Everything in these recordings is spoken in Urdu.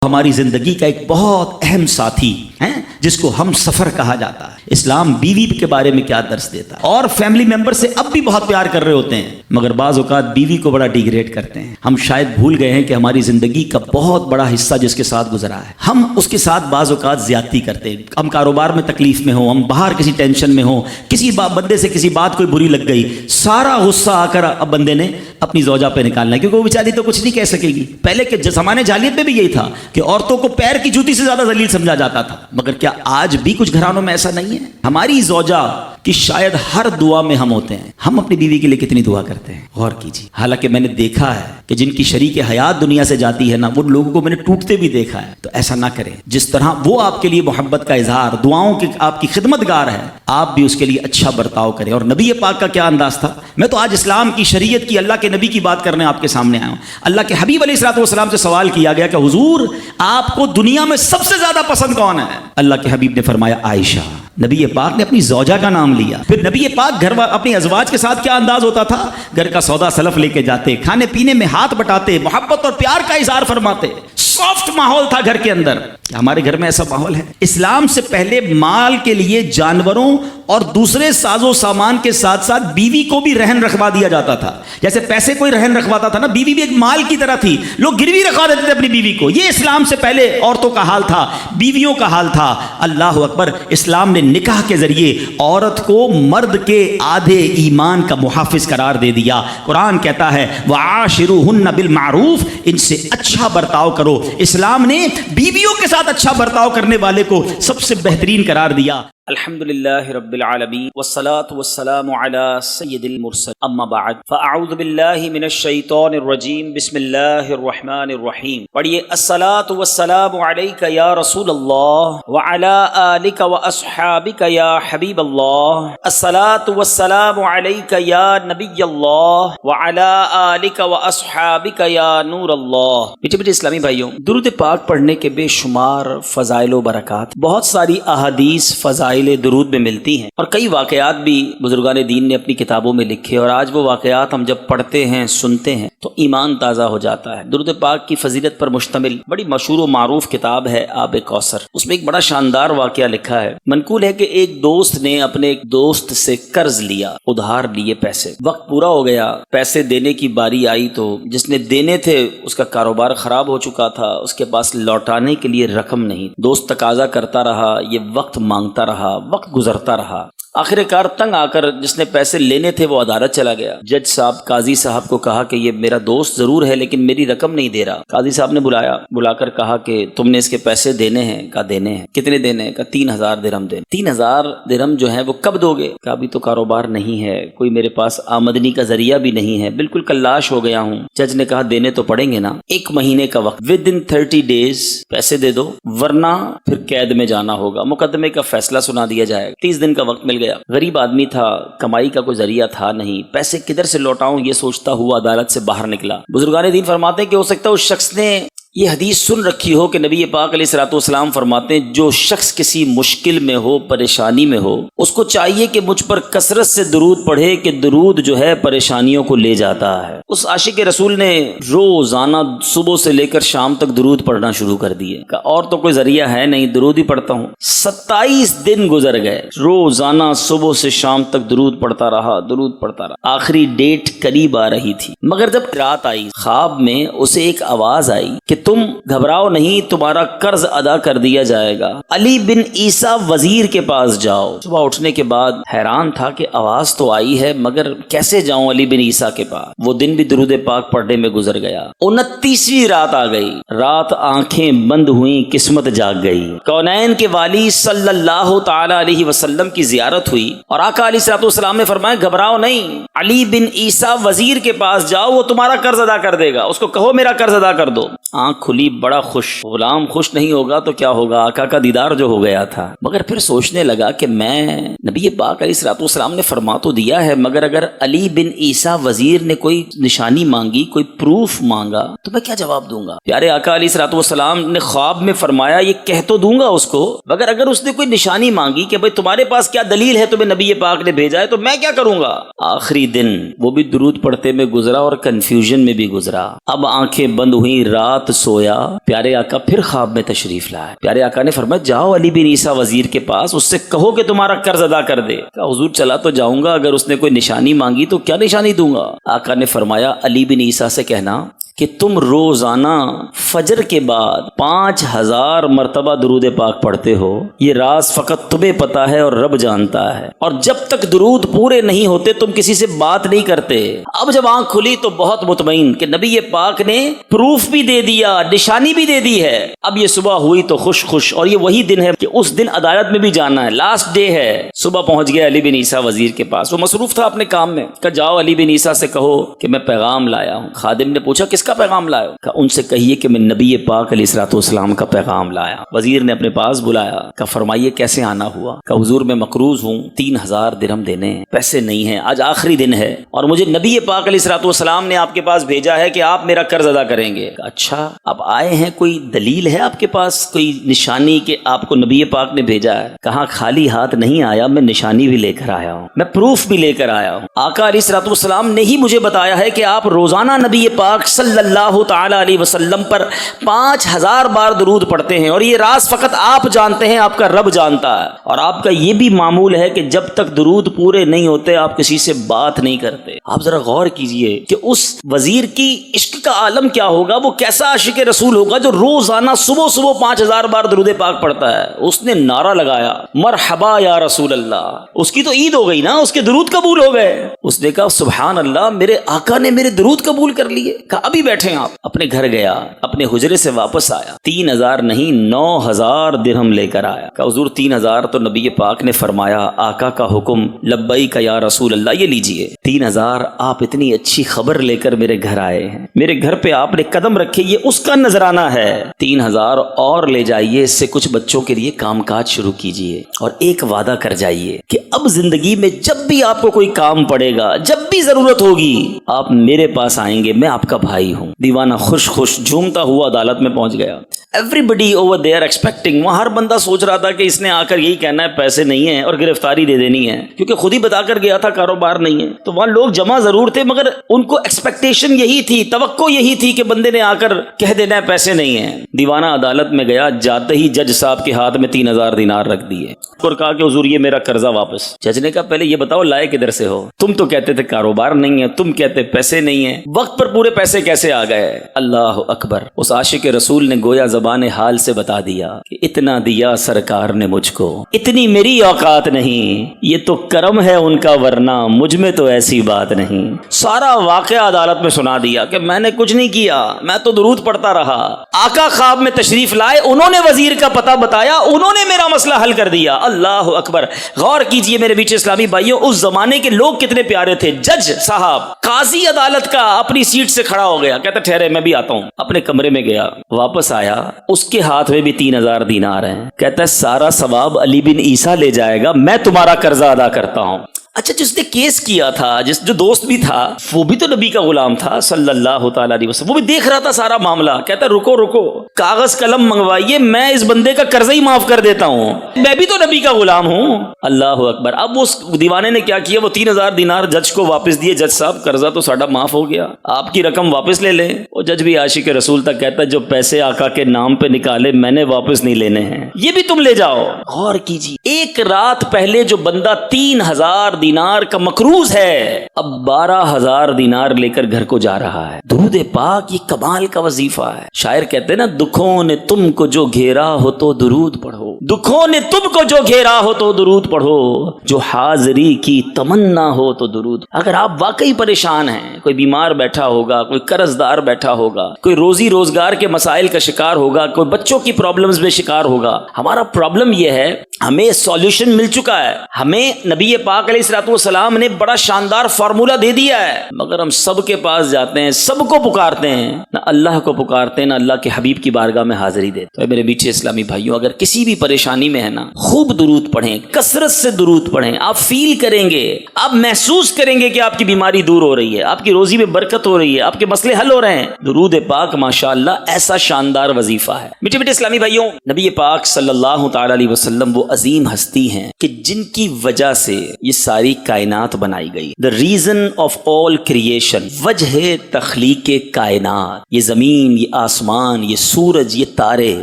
ہماری زندگی کا ایک بہت اہم ساتھی ہے جس کو ہم سفر کہا جاتا ہے۔ اسلام بیوی کے بارے میں کیا درس دیتا ہے، اور فیملی ممبر سے اب بھی بہت پیار کر رہے ہوتے ہیں مگر بعض اوقات بیوی کو بڑا ڈیگریڈ کرتے ہیں۔ ہم شاید بھول گئے ہیں کہ ہماری زندگی کا بہت بڑا حصہ جس کے ساتھ گزرا ہے، ہم اس کے ساتھ بعض اوقات زیادتی کرتے ہیں۔ ہم کاروبار میں تکلیف میں ہوں، ہم باہر کسی ٹینشن میں ہوں، کسی بندے سے کسی بات کوئی بری لگ گئی، سارا غصہ آ کر اب بندے نے اپنی زوجہ پہ نکالنا ہے، کیونکہ وہ بیچاری تو کچھ نہیں کہہ سکے گی۔ پہلے کے زمانے جاہلیت میں بھی یہی تھا کہ عورتوں کو پیر کی جوتی سے زیادہ ذلیل سمجھا جاتا تھا، مگر کیا آج بھی کچھ گھرانوں میں ایسا نہیں ہے؟ ہماری زوجہ کہ شاید ہر دعا میں ہم ہوتے ہیں، ہم اپنی بیوی کے لیے کتنی دعا کرتے ہیں، غور کیجیے۔ حالانکہ میں نے دیکھا ہے کہ جن کی شریک حیات دنیا سے جاتی ہے نا، وہ لوگوں کو میں نے ٹوٹتے بھی دیکھا ہے۔ تو ایسا نہ کریں، جس طرح وہ آپ کے لیے محبت کا اظہار، دعاؤں کی آپ کی خدمت گار ہے، آپ بھی اس کے لیے اچھا برتاؤ کریں۔ اور نبی پاک کا کیا انداز تھا، میں تو آج اسلام کی شریعت کی، اللہ کے نبی کی بات کرنے آپ کے سامنے آیا ہوں۔ اللہ کے حبیب علیہ الصلوۃ والسلام سے سوال کیا گیا کہ حضور آپ کو دنیا میں سب سے زیادہ پسند کون ہے؟ اللہ کے حبیب نے فرمایا عائشہ۔ نبی پاک نے اپنی زوجہ کا نام لیا۔ پھر نبی پاک گھر اپنی ازواج کے ساتھ کیا انداز ہوتا تھا، گھر کا سودا سلف لے کے جاتے، کھانے پینے میں ہاتھ بٹاتے، محبت اور پیار کا اظہار فرماتے، سافٹ ماحول تھا گھر کے اندر۔ ہمارے گھر میں ایسا ماحول ہے؟ اسلام سے پہلے مال کے لیے جانوروں اور دوسرے ساز و سامان کے ساتھ ساتھ بیوی کو بھی رہن رکھوا دیا جاتا تھا۔ جیسے پیسے کوئی رہن رکھواتا تھا نا، بیوی بھی ایک مال کی طرح تھی، لوگ گروی رکھوا دیتے تھے اپنی بیوی کو۔ یہ اسلام سے پہلے عورتوں کا حال تھا، بیویوں کا حال تھا۔ اللہ اکبر، اسلام نے نکاح کے ذریعے عورت کو مرد کے آدھے ایمان کا محافظ قرار دے دیا۔ قرآن کہتا ہے وَعَاشِرُوهُنَّ بِالْمَعْرُوفِ، ان سے اچھا برتاؤ کرو۔ اسلام نے بیویوں کے ساتھ اچھا برتاؤ کرنے والے کو سب سے بہترین قرار دیا۔ الحمدللہ رب العالمین والصلاة والسلام علی سید المرسل، اما بعد فاعوذ باللہ من الشیطان الرجیم، بسم اللہ الرحمن الرحیم۔ پڑھیے الصلاة والسلام علیک یا رسول اللہ وعلی آلک واصحابک یا حبیب اللہ، الصلاة والسلام علیک یا نبی اللہ وعلی آلک واصحابک یا نور اللہ۔ بیٹے اسلامی بھائیوں، درود پاک پڑھنے کے بے شمار فضائل و برکات، بہت ساری احادیث فضائل درود میں ملتی ہیں، اور کئی واقعات بھی بزرگان دین نے اپنی کتابوں میں لکھے، اور آج وہ واقعات ہم جب پڑھتے ہیں، سنتے ہیں تو ایمان تازہ ہو جاتا ہے۔ درود پاک کی فضیلت پر مشتمل بڑی مشہور و معروف کتاب ہے آب کوثر، اس میں ایک بڑا شاندار واقعہ لکھا ہے۔ منقول ہے کہ ایک دوست نے اپنے ایک دوست سے قرض لیا، ادھار لیے پیسے، وقت پورا ہو گیا، پیسے دینے کی باری آئی تو جس نے دینے تھے اس کا کاروبار خراب ہو چکا تھا، اس کے پاس لوٹانے کے لیے رقم نہیں، دوست تقاضا کرتا رہا، یہ وقت مانگتا رہا، وقت گزرتا رہا، آخر کار تنگ آ کر جس نے پیسے لینے تھے وہ عدالت چلا گیا۔ جج صاحب قاضی صاحب کو کہا کہ یہ میرا دوست ضرور ہے لیکن میری رقم نہیں دے رہا۔ قاضی صاحب نے بلا کر کہا کہ تم نے اس کے پیسے دینے ہیں؟ کہا دینے ہیں۔ کتنے دینے ہیں؟ کہا 3000 درہم دینے۔ 3000 درہم جو ہیں وہ کب دو گے؟ کہا ابھی تو کاروبار نہیں ہے، کوئی میرے پاس آمدنی کا ذریعہ بھی نہیں ہے، بالکل کلاش ہو گیا ہوں۔ جج نے کہا دینے تو پڑیں گے نا، 1 مہینے کا وقت، within 30 days پیسے دے دو ورنہ پھر قید میں جانا ہوگا، مقدمے کا فیصلہ سنا دیا جائے گا۔ 30 دن کا وقت مل گیا۔ غریب آدمی تھا، کمائی کا کوئی ذریعہ تھا نہیں، پیسے کدھر سے لوٹاؤں یہ سوچتا ہوا عدالت سے باہر نکلا۔ بزرگان دین فرماتے ہیں کہ ہو سکتا ہے اس شخص نے یہ حدیث سن رکھی ہو کہ نبی پاک علیہ الصلوۃ والسلام فرماتے ہیں جو شخص کسی مشکل میں ہو، پریشانی میں ہو، اس کو چاہیے کہ مجھ پر کثرت سے درود پڑھے کہ درود جو ہے پریشانیوں کو لے جاتا ہے۔ اس عاشق رسول نے روزانہ صبح سے لے کر شام تک درود پڑھنا شروع کر دیے، کہ اور تو کوئی ذریعہ ہے نہیں، درود ہی پڑھتا ہوں۔ 27 دن گزر گئے، روزانہ صبح سے شام تک درود پڑھتا رہا، درود پڑھتا رہا۔ آخری ڈیٹ قریب آ رہی تھی، مگر جب رات آئی خواب میں اسے ایک آواز آئی کہ تم گھبراؤ نہیں، تمہارا قرض ادا کر دیا جائے گا، علی بن عیسیٰ وزیر کے پاس جاؤ۔ صبح اٹھنے کے بعد حیران تھا کہ آواز تو آئی ہے مگر کیسے جاؤں علی بن عیسیٰ کے پاس۔ وہ دن بھی درود پاک پڑھنے میں گزر گیا۔ 29ویں رات آ گئی، رات آنکھیں بند ہوئیں، قسمت جاگ گئی۔ کونین کے والی صلی اللہ تعالی علیہ وسلم کی زیارت ہوئی اور آقا علیہ الصلوۃ والسلام نے فرمایا گھبراؤ نہیں، علی بن عیسیٰ وزیر کے پاس جاؤ، وہ تمہارا قرض ادا کر دے گا، اس کو کہو میرا قرض ادا کر دو۔ آنکھ کھلی، بڑا خوش۔ غلام خوش نہیں ہوگا تو کیا ہوگا، آقا کا دیدار جو ہو گیا تھا۔ مگر پھر سوچنے لگا کہ میں نبی پاک علیہ الصلوۃ والسلام نے فرما تو دیا ہے، مگر اگر علی بن عیسیٰ وزیر نے کوئی نشانی مانگی، کوئی پروف مانگا تو میں کیا جواب دوں گا؟ پیارے آقا علیہ الصلوۃ والسلام نے خواب میں فرمایا یہ کہہ تو دوں گا اس کو، مگر اگر اس نے کوئی نشانی مانگی کہ بھئی تمہارے پاس کیا دلیل ہے تمہیں نبی پاک نے بھیجا ہے تو میں کیا کروں گا؟ آخری دن وہ بھی درود پڑھتے میں گزرا اور کنفیوژن میں بھی گزرا۔ اب آنکھیں بند ہوئیں، رات سویا پیارے آقا پھر خواب میں تشریف لائے. پیارے آقا نے فرمایا جاؤ علی بن عیسیٰ وزیر کے پاس, اس سے کہو کہ تمہارا قرض ادا کر دے. کہا حضور چلا تو جاؤں گا, اگر اس نے کوئی نشانی مانگی تو کیا نشانی دوں گا؟ آقا نے فرمایا علی بن عیسیٰ سے کہنا کہ تم روزانہ فجر کے بعد 5000 مرتبہ درود پاک پڑھتے ہو, یہ راز فقط تمہیں پتا ہے اور رب جانتا ہے, اور جب تک درود پورے نہیں ہوتے تم کسی سے بات نہیں کرتے. اب جب آنکھ کھلی تو بہت مطمئن کہ نبی پاک نے پروف بھی دے دیا, نشانی بھی دے دی ہے. اب یہ صبح ہوئی تو خوش, اور یہ وہی دن ہے کہ اس دن عدالت میں بھی جانا ہے, لاسٹ ڈے ہے. صبح پہنچ گیا علی بن عیسیٰ وزیر کے پاس, وہ مصروف تھا اپنے کام میں. کہ جاؤ علی بن عیسیٰ سے کہو کہ میں پیغام لایا ہوں. خادم نے پوچھا کس کا پیغام لائے؟ کہ ان سے کہیے کہ میں نبی پاک علیہ الصلوۃ والسلام کا پیغام لایا. وزیر نے اپنے پاس بلایا. کہ فرمائیے کیسے آنا ہوا؟ کہ حضور میں مقروض ہوں, 3000 درہم دینے ہیں, پیسے نہیں ہیں, آج آخری دن ہے اور مجھے نبی پاک علیہ الصلوۃ والسلام نے آپ کے پاس بھیجا ہے کہ آپ میرا قرض ادا کریں گے. کہ اچھا اب آئے ہیں, کوئی دلیل ہے آپ کے پاس, کوئی نشانی کہ آپ کو نبی پاک نے بھیجا ہے؟ کہا خالی ہاتھ نہیں آیا, میں نشانی بھی لے کر آیا ہوں, میں پروف بھی لے کر آیا ہوں. آقا علیہ الصلوۃ والسلام نے ہی مجھے بتایا ہے کہ آپ روزانہ نبی پاک صلی اللہ تعالی علیہ وسلم پر 5000 بار درود پڑھتے ہیں, اور یہ راز فقط آپ جانتے ہیں, آپ کا رب جانتا ہے. اور آپ کا یہ بھی معمول ہے کہ جب تک درود پورے نہیں ہوتے آپ کسی سے بات نہیں کرتے. آپ ذرا غور کیجئے کہ اس وزیر کی عشق کا عالم کیا ہوگا, وہ کیسا عاشق رسول ہوگا جو روزانہ صبح 5000 بار درود پاک پڑھتا ہے. اس نے نعرہ لگایا مرحبا یا رسول اللہ. اس کی تو عید ہو گئی نا, اس کے درود قبول ہو گئے. اس نے کہا سبحان اللہ, میرے آقا نے میرے درود قبول کر لیے. کہا ابھی بیٹھیں آپ. اپنے گھر گیا, اپنے حجرے سے واپس آیا, 3000 نہیں 9000 درہم لے کر آیا. کہا حضور 3000 تو نبی پاک نے فرمایا, آقا کا حکم لبیک یا رسول اللہ, یہ لیجئے 3000. آپ اتنی اچھی خبر لے کر میرے گھر آئے ہیں, میرے گھر پہ آپ نے قدم رکھے, یہ اس کا نذرانہ ہے. 3000 اور لے جائیے, اس سے کچھ بچوں کے لیے کام کاج شروع کیجئے, اور ایک وعدہ کر جائیے کہ اب زندگی میں جب بھی آپ کو کوئی کام پڑے گا, جب بھی ضرورت ہوگی, آپ میرے پاس آئیں گے, میں آپ کا بھائی ہوں. دیوانہ خوش جھومتا ہوا عدالت میں پہنچ گیا. ایوریبڈی اوور دیئر ایکسپیکٹنگ, وہاں ہر بندہ سوچ رہا تھا کہ اس نے آ کر یہی کہنا ہے پیسے نہیں ہیں اور گرفتاری دے دینی ہے, کیونکہ خود ہی بتا کر گیا تھا کاروبار نہیں ہے. تو وہاں لوگ جمع ضرور تھے, مگر ان کو ایکسپیکٹیشن یہی تھی, توقع یہی تھی کہ بندے نے آ کر کہہ دینا ہے پیسے نہیں ہیں. دیوانہ عدالت میں گیا, جاتے ہی جج صاحب کے ہاتھ میں 3000 دینار رکھ دیے اور کہا کہ حضور یہ میرا قرضہ واپس. جج نے کہا پہلے یہ بتاؤ لائے کدھر سے ہو؟ تم تو کہتے تھے کاروبار نہیں ہے, تم کہتے پیسے نہیں ہیں, وقت پر پورے پیسے کیسے آ گئے؟ اللہ اکبر. اس عاشق رسول نے گویا زبان حال سے بتا دیا کہ اتنا دیا سرکار نے مجھ کو, اتنی میری اوقات نہیں, یہ تو کرم ہے ان کا, ورنہ مجھ میں تو ایسی بات نہیں. سارا واقعہ عدالت میں سنا دیا کہ میں نے کچھ نہیں کیا, میں تو درود پڑھتا رہا. آقا خواب میں تشریف لائے, انہوں نے وزیر کا پتہ بتایا, انہوں نے میرا مسئلہ حل کر دیا. اللہ اکبر. غور کیجئے میرے بیچ اسلامی بھائیوں, اس زمانے کے لوگ کتنے پیارے تھے. جج صاحب, قاضی عدالت کا اپنی سیٹ سے کھڑا ہو گیا, کہتا ٹھہرے میں بھی آتا ہوں. اپنے کمرے میں گیا, واپس آیا, اس کے ہاتھ میں بھی 3000 دینار ہیں. کہتا ہے سارا ثواب علی بن عیسیٰ لے جائے گا, میں تمہارا قرضہ ادا کرتا ہوں. اچھا جس نے کیس کیا تھا, جو دوست بھی تھا, وہ بھی تو نبی کا غلام تھا صلی اللہ تعالی علیہ وسلم, وہ بھی دیکھ رہا تھا سارا معاملہ. کہتا ہے رکو کاغذ قلم منگوائیے, میں اس بندے کا قرضہ ہی معاف کر دیتا ہوں, میں بھی تو نبی کا غلام ہوں. اللہ اکبر. اب اس دیوانے نے کیا کیا, وہ 3000 دینار جج کو واپس دیے. جج صاحب قرضہ تو ساڈا معاف ہو گیا, آپ کی رقم واپس لے لیں. وہ جج بھی عاشق رسول تک کہتا ہے جو پیسے آقا کے نام پہ نکالے میں نے واپس نہیں لینے ہیں, یہ بھی تم لے جاؤ. غور کیجیے, ایک رات پہلے جو بندہ 3000 دینار کا مقروض ہے, اب 12000 دینار لے کر گھر کو جا رہا ہے. درود پاک یہ کمال کا وظیفہ ہے. شاعر کہتے ہیں نا, دکھوں نے تم کو جو گھیرا ہو تو درود پڑھو, دکھوں نے تم کو جو گھیرا ہو تو درود پڑھو, جو حاضری کی تمنا ہو تو درود. اگر آپ واقعی پریشان ہیں, کوئی بیمار بیٹھا ہوگا, کوئی قرض دار بیٹھا ہوگا, کوئی روزی روزگار کے مسائل کا شکار ہوگا, کوئی بچوں کی پرابلمز میں شکار ہوگا, ہمارا پرابلم یہ ہے ہمیں سولوشن مل چکا ہے, ہمیں نبی پاک علیہ الصلوۃ والسلام نے بڑا شاندار فارمولہ دے دیا ہے, مگر ہم سب کے پاس جاتے ہیں, سب کو پکارتے ہیں, نہ اللہ کو پکارتے ہیں, نہ اللہ کے حبیب کی بارگاہ میں حاضری دیتے. میرے میٹھے اسلامی بھائیوں, اگر کسی بھی پریشانی میں ہے نا, خوب درود پڑھیں, کثرت سے درود پڑھیں. آپ فیل کریں گے, آپ محسوس کریں گے کہ آپ کی بیماری دور ہو رہی ہے, آپ کی روزی میں برکت ہو رہی ہے, آپ کے مسئلے حل ہو رہے ہیں. درود پاک ماشاءاللہ ایسا شاندار وظیفہ ہے. میٹھے میٹھے اسلامی بھائیوں, نبی پاک صلی اللہ تعالی علیہ وسلم وہ عظیم ہستی ہیں کہ جن کی وجہ سے یہ ساری کائنات بنائی گئی. The reason of all creation, وجہ تخلیق کائنات، یہ زمین، یہ آسمان، یہ سورج، یہ تارے،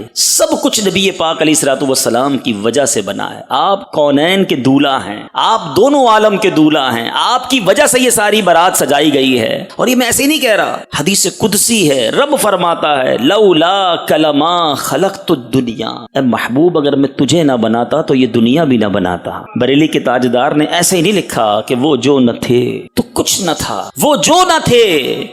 سب کچھ نبی پاک علیہ الصلوۃ والسلام کی وجہ سے بنا ہے. آپ کونین کے دولہ ہیں، آپ دونوں عالم کے دولہ ہیں، آپ کی وجہ سے یہ ساری برات سجائی گئی ہے. اور یہ میں ایسے نہیں کہہ رہا، حدیث قدسی ہے، رب فرماتا ہے لولا کلما خلقت الدنیا، اے محبوب اگر میں تجھے نہ بناتا تو یہ دنیا بھی نہ بناتا. بریلی کے تاجدار نے ایسے ہی نہیں لکھا کہ وہ جو نہ تھے تو کچھ نہ تھا، وہ جو نہ تھے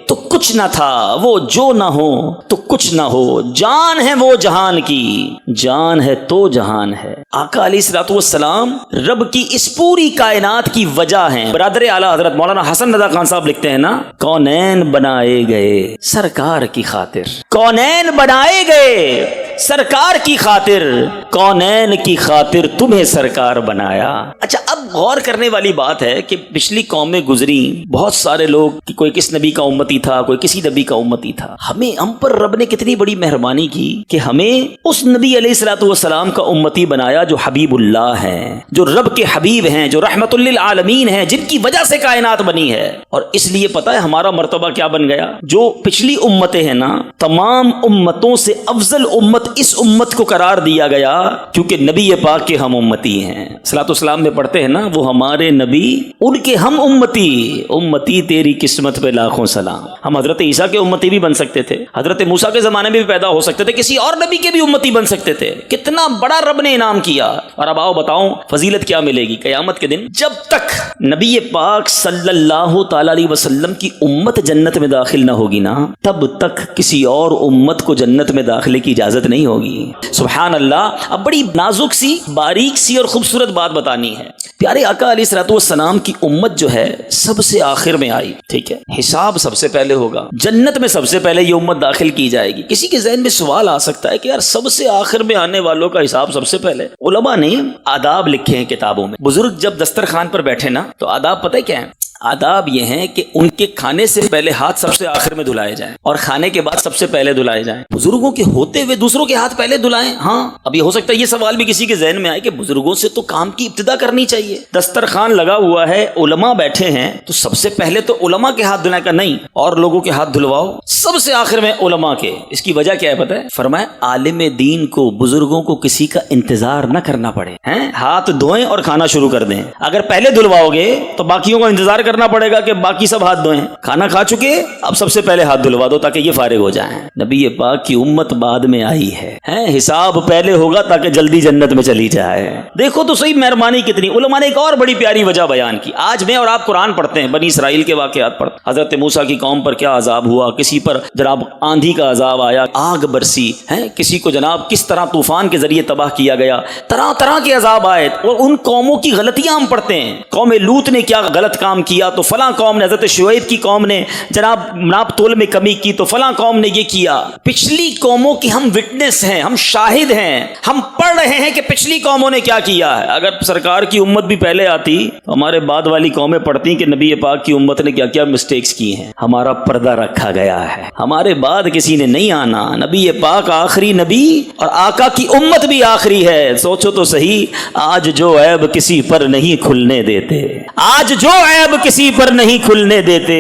تو کچھ نہ تھا، وہ جو نہ ہو تو کچھ نہ ہو. جان ہے وہ جہان کی، جان ہے تو جہان ہے. آقا علیہ الصلوۃ والسلام رب کی اس پوری کائنات کی وجہ ہیں. برادر اعلیٰ حضرت مولانا حسن رضا خان صاحب لکھتے ہیں نا، کونین بنائے گئے سرکار کی خاطر، کونین بنائے گئے سرکار کی خاطر، کونین کی خاطر تمہیں سرکار بنایا. اچھا اب غور کرنے والی بات ہے کہ پچھلی قومیں گزری، بہت سارے لوگ، کوئی کس نبی کا امتی تھا، کوئی کسی نبی کا امتی تھا. ہم پر رب نے کتنی بڑی مہربانی کی کہ ہمیں اس نبی علیہ الصلوۃ والسلام کا امتی بنایا جو حبیب اللہ ہیں، جو رب کے حبیب ہیں، جو رحمت للعالمین ہیں، جن کی وجہ سے کائنات بنی ہے. اور اس لیے پتہ ہے ہمارا مرتبہ کیا بن گیا؟ جو پچھلی امتیں ہیں نا، تمام امتوں سے افضل امت اس امت کو قرار دیا گیا کیونکہ نبی پاک کے ہم امتی ہیں. صلاۃ والسلام میں پڑھتے ہیں نا، وہ ہمارے نبی ان کے ہم امتی، امتی تیری قسمت پہ لاکھوں سلام. ہم حضرت عیسیٰ کے امتی بھی بن سکتے تھے، حضرت موسیٰ کے زمانے میں بھی پیدا ہو سکتے تھے، کسی اور نبی کے بھی امتی بن سکتے تھے. کتنا بڑا رب نے انعام کیا. اور اب آؤ بتاؤں فضیلت کیا ملے گی قیامت کے دن؟ جب تک نبی پاک صلی اللہ تعالی علیہ وسلم کی امت جنت میں داخل نہ ہوگی نا، تب تک کسی اور امت کو جنت میں داخلے کی اجازت نہیں ہوگی. سبحان اللہ. اب بڑی نازک سی، باریک سی اور خوبصورت بات بتانی ہے. پیارے آقا علیہ الصلوۃ والسلام کی امت جو ہے سب سے آخر میں آئی، ٹھیک ہے، حساب سب سے پہلے ہوگا، جنت میں سب سے پہلے یہ امت داخل کی جائے گی. کسی کے ذہن میں سوال آ سکتا ہے کہ یار سب سے آخر میں آنے والوں کا حساب سب سے پہلے؟ علماء نے آداب لکھے ہیں کتابوں میں. بزرگ جب دسترخوان پر بیٹھے نا تو آداب پتہ کیا ہے؟ آداب یہ ہیں کہ ان کے کھانے سے پہلے ہاتھ سب سے آخر میں دھلائے جائیں اور کھانے کے بعد سب سے پہلے دھلائے جائیں. بزرگوں کے ہوتے ہوئے دوسروں کے ہاتھ پہلے دھلائیں. ہاں اب یہ ہو سکتا ہے یہ سوال بھی کسی کے ذہن میں آئے کہ بزرگوں سے تو کام کی ابتدا کرنی چاہیے، دسترخوان لگا ہوا ہے، علماء بیٹھے ہیں، تو سب سے پہلے تو علماء کے ہاتھ دھلائیں. کا نہیں، اور لوگوں کے ہاتھ دھلواؤ، سب سے آخر میں علماء کے. اس کی وجہ کیا ہے پتہ ہے؟ فرمایا عالم دین کو، بزرگوں کو کسی کا انتظار نہ کرنا پڑے، ہاتھ دھوئیں اور کھانا شروع کر دیں. اگر پہلے دھلواؤ گے تو باقیوں کو انتظار کرنا پڑے گا کہ باقی سب ہاتھ دھوئیں. کھانا کھا چکے، اب سب سے پہلے ہاتھ دھلوا دو تاکہ یہ فارغ ہو جائیں. نبی پاک کی امت بعد میں آئی ہے، حساب پہلے ہوگا تاکہ جلدی جنت میں چلی جائے. دیکھو تو صحیح مہربانی کتنی. علماء نے ایک اور بڑی پیاری وجہ بیان کی. آج میں اور آپ قرآن پڑھتے ہیں، بنی اسرائیل کے واقعات پڑھتے ہیں، حضرت موسیٰ کی قوم پر کیا عذاب ہوا، کسی پر جناب آندھی کا عذاب آیا، آگ برسی، کسی کو جناب کس طرح طوفان کے ذریعے تباہ کیا گیا، طرح طرح کے عذاب آئے. اور ان قوموں کی غلطیاں ہم پڑھتے ہیں. قوم لوط نے کیا غلط کام کیا تو فلاں قوم نے، حضرت شعیب کی قوم نے جناب ناپ تول میں کمی کی تو فلاں قوم نے یہ کیا. پچھلی قوموں کی ہم وٹنس ہیں، ہم شاہد ہیں، ہم پڑھ رہے ہیں کہ پچھلی قوموں نے کیا کیا ہے. اگر سرکار کی امت بھی پہلے آتی تو ہمارے بعد والی قومیں پڑھتی کہ نبی پاک کی امت نے کیا کیا مسٹیکس کی ہیں. ہمارا پردہ رکھا گیا ہے، ہمارے بعد کسی نے نہیں آنا. نبی پاک آخری نبی اور آقا کی امت بھی آخری ہے. سوچو تو صحیح، آج جو عیب کسی پر نہیں کھلنے دیتے، آج جو عیب کسی پر نہیں کھلنے دیتے،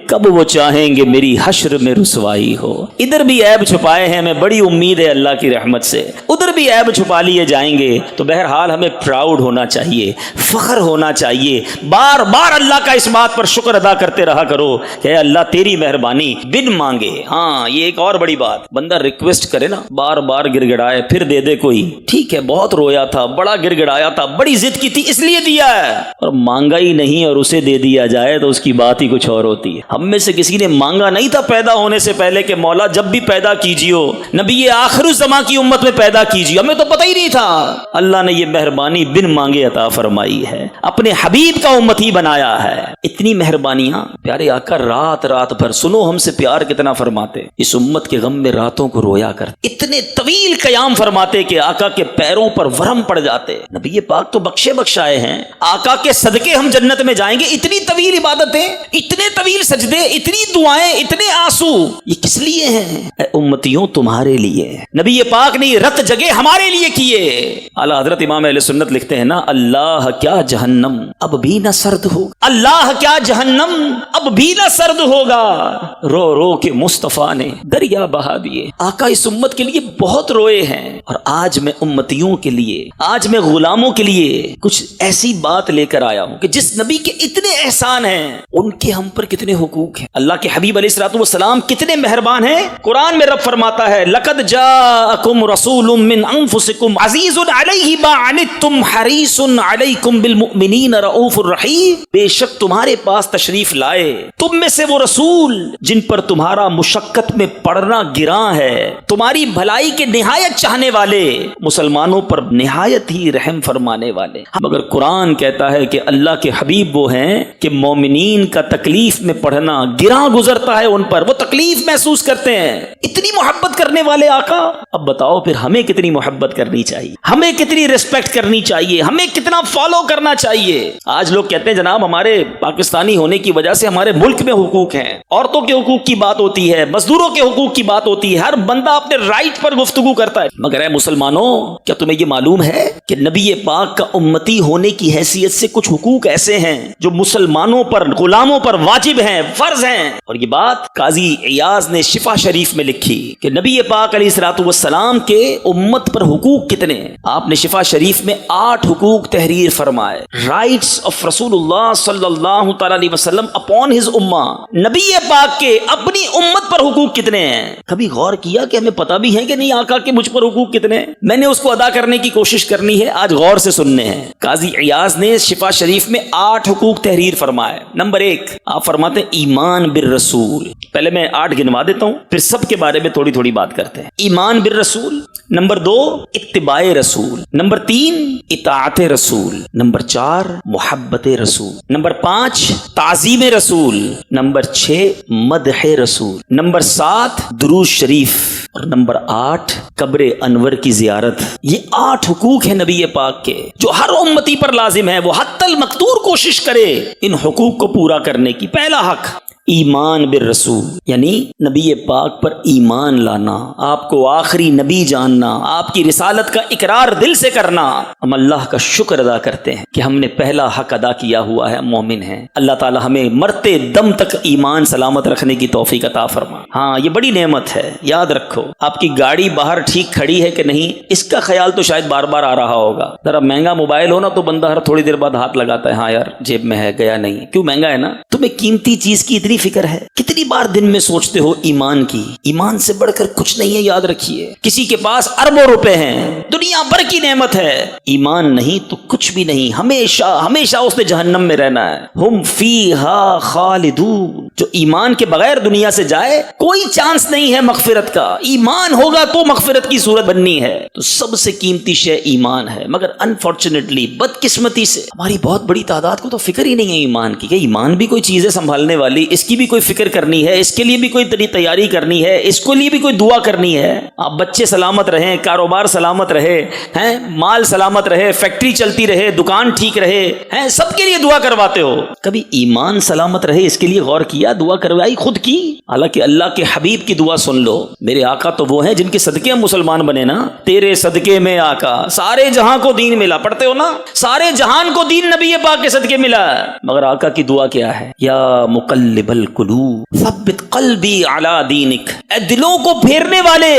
کب وہ چاہیں گے میری حشر میں رسوائی ہو. ادھر بھی عیب چھپائے ہیں، میں بڑی امید ہے اللہ کی رحمت سے ادھر بھی عیب چھپا لیے جائیں گے. تو بہرحال ہمیں پراؤڈ ہونا چاہیے، فخر ہونا چاہیے. بار بار اللہ کا اس بات پر شکر ادا کرتے رہا کرو کہ اے اللہ تیری مہربانی بن مانگے. ہاں یہ ایک اور بڑی بات، بندہ ریکویسٹ کرے نا، بار بار گر گڑائے پھر دے دے کوئی، ٹھیک ہے بہت رویا تھا، بڑا گر گڑایا تھا، بڑی ضد کی تھی اس لیے دیا ہے، اور مانگا ہی نہیں اور اسے دے دیا جائے تو اس کی بات ہی کچھ اور ہوتی ہے. ہم میں سے کسی نے مانگا نہیں تھا پیدا ہونے سے پہلے کہ مولا جب بھی پیدا کیجیو نبی آخر الزمان کی امت میں پیدا کیجیے. ہمیں تو پتہ ہی نہیں تھا. اللہ نے یہ مہربانی بن مانگے عطا فرمائی ہے، اپنے حبیب کا امتی بنایا ہے. اتنی مہربانیاں پیارے آقا رات رات بھر. سنو ہم سے پیار کتنا فرماتے، اس امت کے غم میں راتوں کو رویا کرتے، اتنے طویل قیام فرماتے کہ آقا کے پیروں پر ورم پڑ جاتے. نبی پاک تو بخشے بخشائے ہیں، آقا کے صدقے ہم جنت میں جائیں گے. اتنی طویل عبادتیں، اتنے طویل سجدے، اتنی دعائیں، اتنے آنسو، یہ کس لیے ہیں؟ اے امتیوں تمہارے لیے، نبی پاک نے یہ رت جگہ ہمارے لیے کیے۔ اعلیٰ حضرت امام اہل سنت لکھتے ہیں نا، اللہ کیا جہنم اب بھی نہ سرد ہو، اللہ کیا جہنم اب بھی نہ سرد ہوگا، رو رو کے مصطفیٰ نے دریا بہا دیے۔ آقا اس امت کے لیے بہت روئے ہیں، اور آج میں امتیوں کے لیے، آج میں غلاموں کے لیے کچھ ایسی بات لے کر آیا ہوں کہ جس نبی کے اتنے احسان ہیں، ان کے ہم پر کتنے حقوق ہیں۔ اللہ کے حبیب علیہ الصلوۃ والسلام کتنے مہربان ہیں۔ قرآن میں رب فرماتا ہے، لقد جاءکم رسول من انفسکم عزیز علیہ ما عنتم حریص علیکم بالمؤمنین رؤوف الرحیم، بے شک تمہارے پاس تشریف لائے تم میں سے وہ رسول جن پر تمہارا مشقت میں پڑنا گراں ہے، تمہاری بھلائی کے نہایت چاہنے والے، مسلمانوں پر نہایت ہی رحم فرمانے والے۔ مگر قرآن کہتا ہے کہ اللہ کے حبیب وہ ہیں کہ مومنین کا تکلیف میں پڑھنا گراں گزرتا ہے ان پر، وہ تکلیف محسوس کرتے ہیں۔ اتنی محبت کرنے والے آقا، اب بتاؤ پھر ہمیں کتنی محبت کرنی چاہیے، ہمیں کتنی ریسپیکٹ کرنی چاہیے، ہمیں کتنا فالو کرنا چاہیے۔ آج لوگ کہتے ہیں جناب ہمارے پاکستانی ہونے کی وجہ سے ہمارے ملک میں حقوق ہیں، عورتوں کے حقوق کی بات ہوتی ہے، مزدوروں کے حقوق کی بات ہوتی ہے، ہر بندہ اپنے رائٹ پر گفتگو کرتا ہے۔ مگر اے مسلمانوں، کیا تمہیں یہ معلوم ہے کہ نبی پاک کا امتی ہونے کی حیثیت سے کچھ حقوق ایسے ہیں جو مسلمانوں پر، غلاموں پر واجب ہیں، فرض ہیں؟ اور یہ بات قاضی عیاض نے شفا شریف میں لکھی کہ نبی پاک علیہ الصلوۃ والسلام کے امت پر حقوق کتنے ہیں۔ آپ نے شفا شریف میں 8 حقوق تحریر فرمائے، رائٹس آف رسول اللہ صلی اللہ تعالی علیہ وسلم اپون ہز امہ، نبی پاک کے اپنی امت پر حقوق کتنے ہیں؟ کبھی غور کیا کہ ہمیں پتہ بھی ہے کہ نہیں آقا کے مجھ پر حقوق کتنے ہیں؟ میں نے اس کو ادا کرنے کی کوشش کرنی ہے، آج غور سے سننے ہیں۔ قاضی عیاض نے شفا شریف میں 8 حقوق تحریر فرمائے۔ نمبر 1، آپ فرماتے ہیں ایمان بالرسول۔ پہلے میں 8 گنوا دیتا ہوں، پھر سب کے بارے میں تھوڑی تھوڑی بات کرتے ہیں۔ ایمان بالرسول، نمبر 2 اتباع رسول، نمبر 3 اطاعت رسول، نمبر 4 محبت رسول، نمبر 5 تعظیم رسول، نمبر 6 مدح رسول، نمبر 7 درود شریف، اور نمبر 8 قبر انور کی زیارت۔ یہ 8 حقوق ہیں نبی پاک کے جو ہر امتی پر لازم ہے، وہ حتی المقدور کوشش کرے ان حقوق کو پورا کرنے کی۔ پہلا حق ایمان بالرسول، یعنی نبی پاک پر ایمان لانا، آپ کو آخری نبی جاننا، آپ کی رسالت کا اقرار دل سے کرنا۔ ہم اللہ کا شکر ادا کرتے ہیں کہ ہم نے پہلا حق ادا کیا ہوا ہے، مومن ہیں۔ اللہ تعالی ہمیں مرتے دم تک ایمان سلامت رکھنے کی توفیق عطا فرما۔ ہاں، یہ بڑی نعمت ہے، یاد رکھو۔ آپ کی گاڑی باہر ٹھیک کھڑی ہے کہ نہیں، اس کا خیال تو شاید بار بار آ رہا ہوگا۔ ذرا مہنگا موبائل ہو نا تو بندہ ہر تھوڑی دیر بعد ہاتھ لگاتا ہے، ہاں یار جیب میں ہے، گیا نہیں، کیوں مہنگا ہے نا۔ تمہیں قیمتی چیز کی اتنی فکر ہے، کتنی بار دن میں سوچتے ہو ایمان کی؟ ایمان سے بڑھ کر کچھ نہیں ہے، یاد رکھیے۔ کسی کے پاس اربوں روپے ہیں، دنیا بھر کی نعمت ہے، ایمان نہیں تو کچھ بھی نہیں، ہمیشہ ہمیشہ اس نے جہنم میں رہنا ہے۔ ہم فیہا خالدون، جو ایمان کے بغیر دنیا سے جائے کوئی چانس نہیں ہے مغفرت کا۔ ایمان ہوگا تو مغفرت کی صورت بننی ہے۔ تو سب سے قیمتی شے ایمان ہے، مگر انفارچونیٹلی، بدقسمتی سے ہماری بہت بڑی تعداد کو تو فکر ہی نہیں ہے ایمان کی، کہ ایمان بھی کوئی چیز ہے سنبھالنے والی، اس کی بھی کوئی فکر کرنی ہے، اس کے لیے بھی کوئی تیاری کرنی ہے، اس کے لیے بھی کوئی دعا کرنی ہے۔ آپ بچے سلامت رہیں، کاروبار سلامت رہے ہیں، مال سلامت رہے، فیکٹری چلتی رہے، دکان ٹھیک رہے ہیں، سب کے لیے دعا کرواتے ہو، کبھی ایمان سلامت رہے اس کے لیے غور کیا؟ دعا کروائی خود کی؟ حالانکہ اللہ کے حبیب کی دعا سن لو۔ میرے آقا تو وہ ہیں جن کے صدقے ہم مسلمان بنے نا۔ تیرے صدقے میں آقا سارے جہاں کو دین ملا، پڑھتے ہو نا، سارے جہان کو دین نبی پاک کے صدقے ملا۔ مگر آقا کی دعا کیا ہے؟ یا مقلب القلوب ثبت قلبی علی دینک، اے دلوں کو پھیرنے والے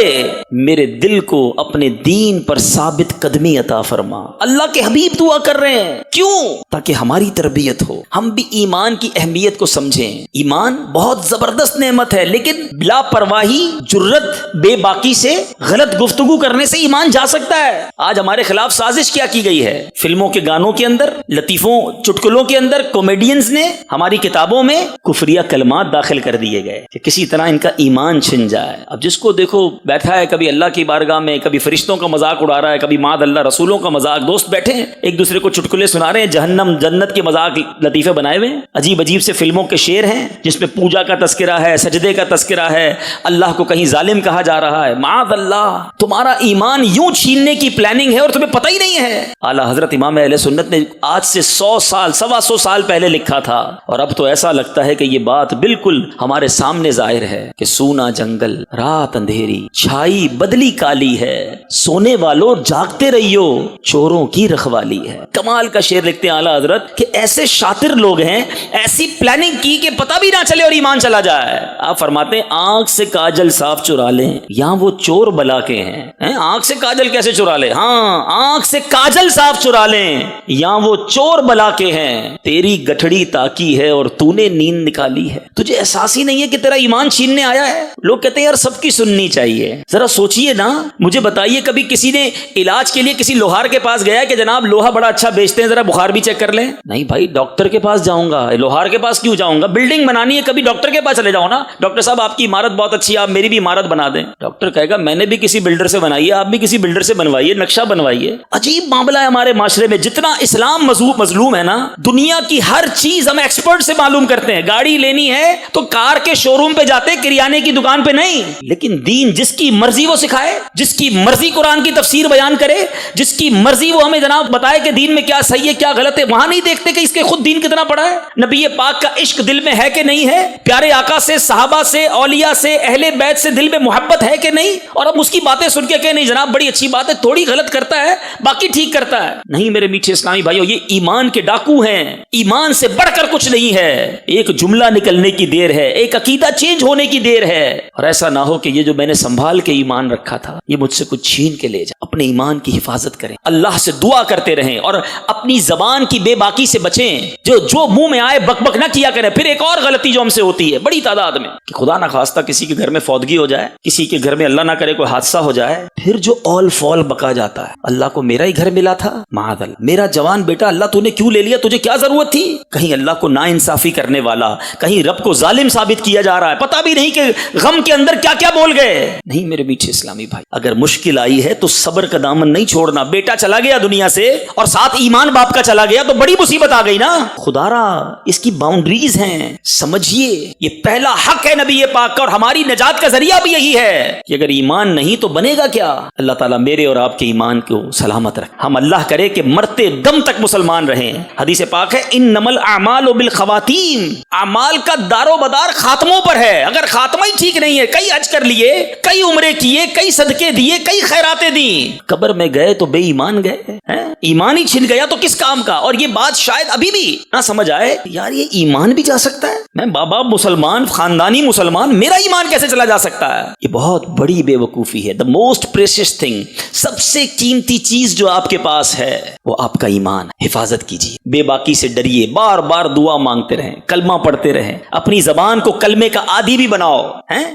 میرے دل کو اپنے دین پر ثابت قدمی عطا فرما۔ اللہ کے حبیب دعا کر رہے ہیں، کیوں؟ تاکہ ہماری تربیت ہو، ہم بھی ایمان کی اہمیت کو سمجھیں۔ ایمان بہت زبردست نعمت ہے، لیکن بلا پرواہی، جرت، بے باکی سے، غلط گفتگو کرنے سے ایمان جا سکتا ہے۔ آج ہمارے خلاف سازش کیا کی گئی ہے؟ فلموں کے گانوں کے اندر، لطیفوں چٹکلوں کے اندر، کامیڈینز نے ہماری کتابوں میں کفریہ گویا کلمات داخل کر دیے گئے کہ کسی طرح ان کا ایمان چھن جائے. اب جس کو دیکھو بیٹھا ہے کبھی اللہ کی بارگاہ میں، کبھی فرشتوں کا مذاق اڑا رہا ہے، کبھی معاذ اللہ رسولوں کا مذاق، دوست بیٹھے ہیں ایک دوسرے کو چٹکلے سنا رہے ہیں، جہنم جنت کے مذاق لطیفے بنائے ہوئے ہیں، عجیب عجیب سے فلموں کے شعر ہیں جس میں پوجا کا تذکرہ ہے، سجدے کا تذکرہ ہے، اللہ کو کہیں ظالم کہا جا رہا ہے. معاذ اللہ، تمہارا ایمان یوں چھیننے کی پلاننگ ہے اور تمہیں پتہ ہی نہیں ہے. اعلیٰ حضرت امام اہل سنت نے آج سے 100 سال 125 سال پہلے لکھا تھا، اور اب تو ایسا لگتا ہے کہ یہ بات بالکل ہمارے سامنے ظاہر ہے کہ سونا جنگل رات اندھیری چھائی بدلی کالی ہے، سونے والوں جاگتے رہیو چوروں کی رکھوالی ہے. کمال کا شعر لکھتے ہیں اعلیٰ حضرت کہ ایسے شاطر لوگ ہیں، ایسی پلاننگ کی کہ پتہ بھی نہ چلے اور ایمان چلا جائے. آپ فرماتے ہیں آنکھ سے کاجل صاف چرا لیں یہاں وہ چور بلا کے ہیں. آنکھ سے کاجل کیسے چرا لے؟ ہاں، آنکھ سے کاجل صاف چرا لیں یہاں وہ چور بلا کے ہیں. تیری گٹھڑی تاکی ہے اور تو نے نیند نکالی ہے. تجھے احساس ہی نہیں ہے کہ تیرا ایمان چھیننے آیا ہے. لوگ کہتے ہیں یار سب کی سننی چاہیے. ذرا سوچئے نا، مجھے بتائیے کبھی کسی نے علاج کے لیے کسی لوہار کے پاس گیا کہ جناب لوہا بڑا اچھا بیچتے ہیں ذرا بخار بھی چیک کر لیں؟ نہیں بھائی، ڈاکٹر کے پاس جاؤں گا، لوہار کے پاس کیوں جاؤں گا؟ بلڈنگ بنانی ہے کبھی ڈاکٹر کے پاس چلے جاؤ نا، ڈاکٹر صاحب آپ کی عمارت بہت اچھی ہے، آپ میری بھی عمارت بنا دیں. ڈاکٹر کہے گا میں نے بھی کسی بلڈر سے بنائی ہے، آپ بھی کسی بلڈر سے بنوائیے، نقشہ بنوائیے. عجیب معاملہ ہے ہمارے معاشرے میں. جتنا اسلام مظلوم ہے نا، دنیا کی ہر چیز ہم ایکسپرٹ سے معلوم کرتے ہیں. گاڑی لینی ہے تو کار کے شو روم پہ جاتے، کریانے کی دکان پہ نہیں. لیکن دین جس کی مرضی وہ سکھائے، جس کی مرضی قرآن کی تفسیر بیان کرے، جس کی مرضی وہ ہمیں جناب بتائے کہ دین میں کیا صحیح ہے کیا غلط ہے، وہاں نہیں دیکھتے کہ اس کے خود دین کتنا پڑا ہے. نبی پاک کا عشق دل میں ہے کہ نہیں ہے؟ پیارے آقا سے، صحابہ سے، اولیاء سے، اہل بیت سے دل میں محبت ہے کہ نہیں؟ اور اب اس کی باتیں سن کے کہ نہیں جناب بڑی اچھی بات ہے، تھوڑی غلط کرتا ہے باقی ٹھیک کرتا ہے. نہیں میرے میٹھے اسلامی بھائیو، یہ ایمان کے ڈاکو ہیں. ایمان سے بڑھ کر کچھ نہیں ہے. ایک جملہ نکلنے کی دیر ہے، ایک عقیدہ چینج ہونے کی دیر ہے. اور ایسا نہ ہو کہ یہ جو میں نے سنبھال کے ایمان رکھا تھا یہ مجھ سے کچھ چھین کے لے جائے. اپنے ایمان کی حفاظت کریں، اللہ سے دعا کرتے رہیں، اور اپنی زبان کی بے باکی سے بچیں. جو منہ میں آئے بک بک نہ کیا کریں. پھر ایک اور غلطی جو ہم سے ہوتی ہے بڑی تعداد میں کہ خدا نہ خواستہ کسی کے گھر میں فوتگی ہو جائے، کسی کے گھر میں اللہ نہ کرے کوئی حادثہ ہو جائے، پھر جو اول فول بکا جاتا ہے، اللہ کو میرا ہی گھر ملا تھا، معاذ اللہ، میرا جوان بیٹا اللہ تو نے کیوں لے لیا، تجھے کیا ضرورت تھی؟ کہیں اللہ کو نا انصافی کرنے والا، کہیں رب کو ظالم ثابت کیا جا رہا ہے، پتہ بھی نہیں کہ غم کے اندر کیا کیا بول گئے. نہیں میرے میٹھے اسلامی بھائی، اگر مشکل آئی ہے تو صبر کا دامن نہیں چھوڑنا. بیٹا چلا گیا دنیا سے اور ساتھ ایمان باپ کا چلا گیا تو بڑی مصیبت آ گئی نا. خدا را اس کی باؤنڈریز ہیں، سمجھیے. یہ پہلا حق ہے نبی پاک کا، اور ہماری نجات کا ذریعہ بھی یہی ہے کہ اگر ایمان نہیں تو بنے گا کیا؟ اللہ تعالیٰ میرے اور آپ کے ایمان کو سلامت رکھے. ہم اللہ کرے کہ مرتے دم تک مسلمان رہیں. حدیث پاک ہے انما الاعمال بالخواتیم، اعمال کا دار و بدار خاتموں پر ہے. اگر خاتمہ ہی ٹھیک نہیں ہے، کئی حج کر لیے، کئی عمرے کیے، کئی صدقے دیے، کئی خیراتیں دی، قبر میں گئے تو بے ایمان گئے. ایمان ہی چھن گیا تو کس کام کا؟ اور یہ بات شاید ابھی بھی نہ سمجھ آئے یار یہ ایمان بھی جا سکتا ہے. میں بابا مسلمان، خاندانی مسلمان، میرا ایمان کیسے چلا جا سکتا ہے؟ یہ بہت بڑی بے وقوفی ہے. دا موسٹ پریشیس تھنگ، سب سے قیمتی چیز جو آپ کے پاس ہے وہ آپ کا ایمان. حفاظت کیجیے، بے باکی سے ڈریے، بار بار دعا مانگتے رہیں، کلمہ پڑھتے رہیں، اپنی زبان کو کلمے کا عادی بھی بناؤ.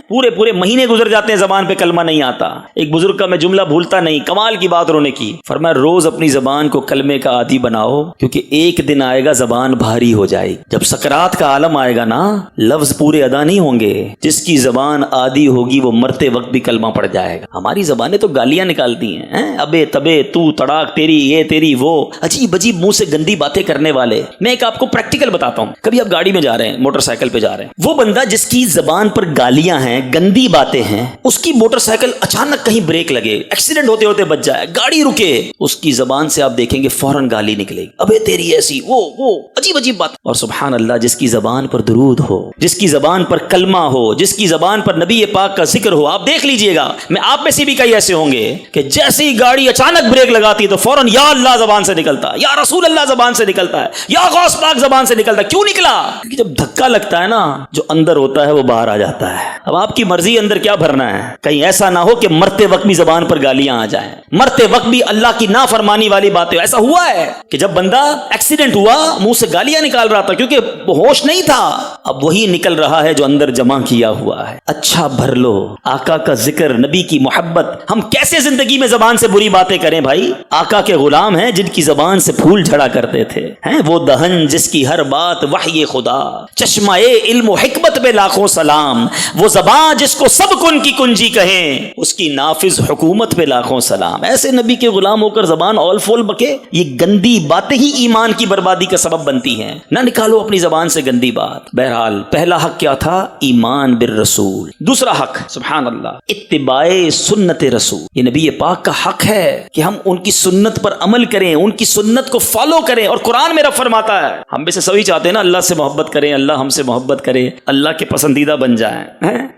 پورے مہینے گزر جاتے ہیں زبان پہ کلمہ نہیں آتا. ایک بزرگ کا میں جملہ بھولتا نہیں، کمال کی بات انہوں نے کی. فرمایا روز اپنی زبان کو کلمے کا عادی بناؤ، کیونکہ ایک دن آئے گا زبان بھاری ہو جائے گی. جب سکرات کا عالم آئے گا نا، لفظ پورے ادا نہیں ہوں گے. جس کی زبان عادی ہوگی وہ مرتے وقت بھی کلمہ پڑ جائے گا. ہماری زبانیں تو گالیاں نکالتی ہیں، ابے تبے، تو تڑاک، تیری یہ تیری وہ، عجیب عجیب منہ سے گندی باتیں کرنے والے. میں ایک آپ کو پریکٹیکل بتاتا ہوں. کبھی آپ گاڑی میں جا رہے ہیں، موٹر سائیکل پہ جا رہے ہیں، وہ بندہ جس کی زبان پر گالیاں ہیں، گندی باتیں ہیں، اس کی موٹر سائیکل اچانک کہیں بریک لگے، ایکسیڈنٹ ہوتے ہوتے بچ جائے، گاڑی رکے، اس کی زبان سے آپ دیکھیں گے فوراً گالی نکلے گی، ابے تیری ایسی وہ عجیب عجیب بات. اور سبحان اللہ، جس کی زبان پر درود ہو، جس کی زبان پر کلمہ ہو، جس کی زبان پر نبی پاک کا ذکر ہو، آپ دیکھ لیجئے گا. میں آپ میں سے بھی کئی ایسے ہوں گے کہ جیسے ہی گاڑی اچانک بریک لگاتی ہے تو فوراً یا اللہ زبان سے نکلتا ہے، یا رسول اللہ زبان سے نکلتا ہے، یا غوث پاک زبان سے نکلتا ہے. کیوں نکلا؟ کیونکہ جب دھکا لگتا ہے نا، جو اندر ہوتا ہے وہ باہر آ جاتا ہے. اب آپ کی مرضی اندر کیا بھرنا ہے. کہیں ایسا نہ ہو کہ مرتے وقت بھی زبان پر گالیاں آ جائیں، مرتے وقت بھی اللہ کی نافرمانی والی باتیں. ایسا ہوا ہے کہ جب بندہ ایکسیڈنٹ ہوا منہ سے گالیاں نکال رہا تھا کیونکہ ہوش نہیں تھا. اب وہی نکل رہا ہے جو اندر جمع کیا ہوا ہے. اچھا بھر لو، آقا کا ذکر، نبی کی محبت. ہم کیسے زندگی میں زبان سے بری باتیں کریں بھائی؟ آقا کے غلام ہیں جن کی زبان سے پھول جھڑا کرتے تھے، وہ دہن جس کی ہر بات وحی خدا، چشم چشمہ علم و حکمت پہ لاکھوں سلام، وہ زبان جس کو سب کن کی کنجی کہیں، اس کی نافذ حکومت پہ لاکھوں سلام۔ ایسے نبی کے غلام ہو کر زبان اول فول بکے، یہ گندی باتیں ہی ایمان کی بربادی کا سبب بنتی ہیں۔ نہ نکالو اپنی زبان سے گندی بات۔ بہرحال پہلا حق کیا تھا؟ ایمان بالرسول۔ دوسرا حق سبحان اللہ اتباع سنت رسول، یہ نبی پاک کا حق ہے کہ ہم ان کی سنت پر عمل کریں، ان کی سنت کو فالو کریں۔ اور قرآن میں رب فرماتا ہے، ہم میں سے سبھی چاہتے ہیں نا اللہ سے محبت کریں، اللہ ہم سے محبت کرے، اللہ کے پسندیدہ بن جائیں۔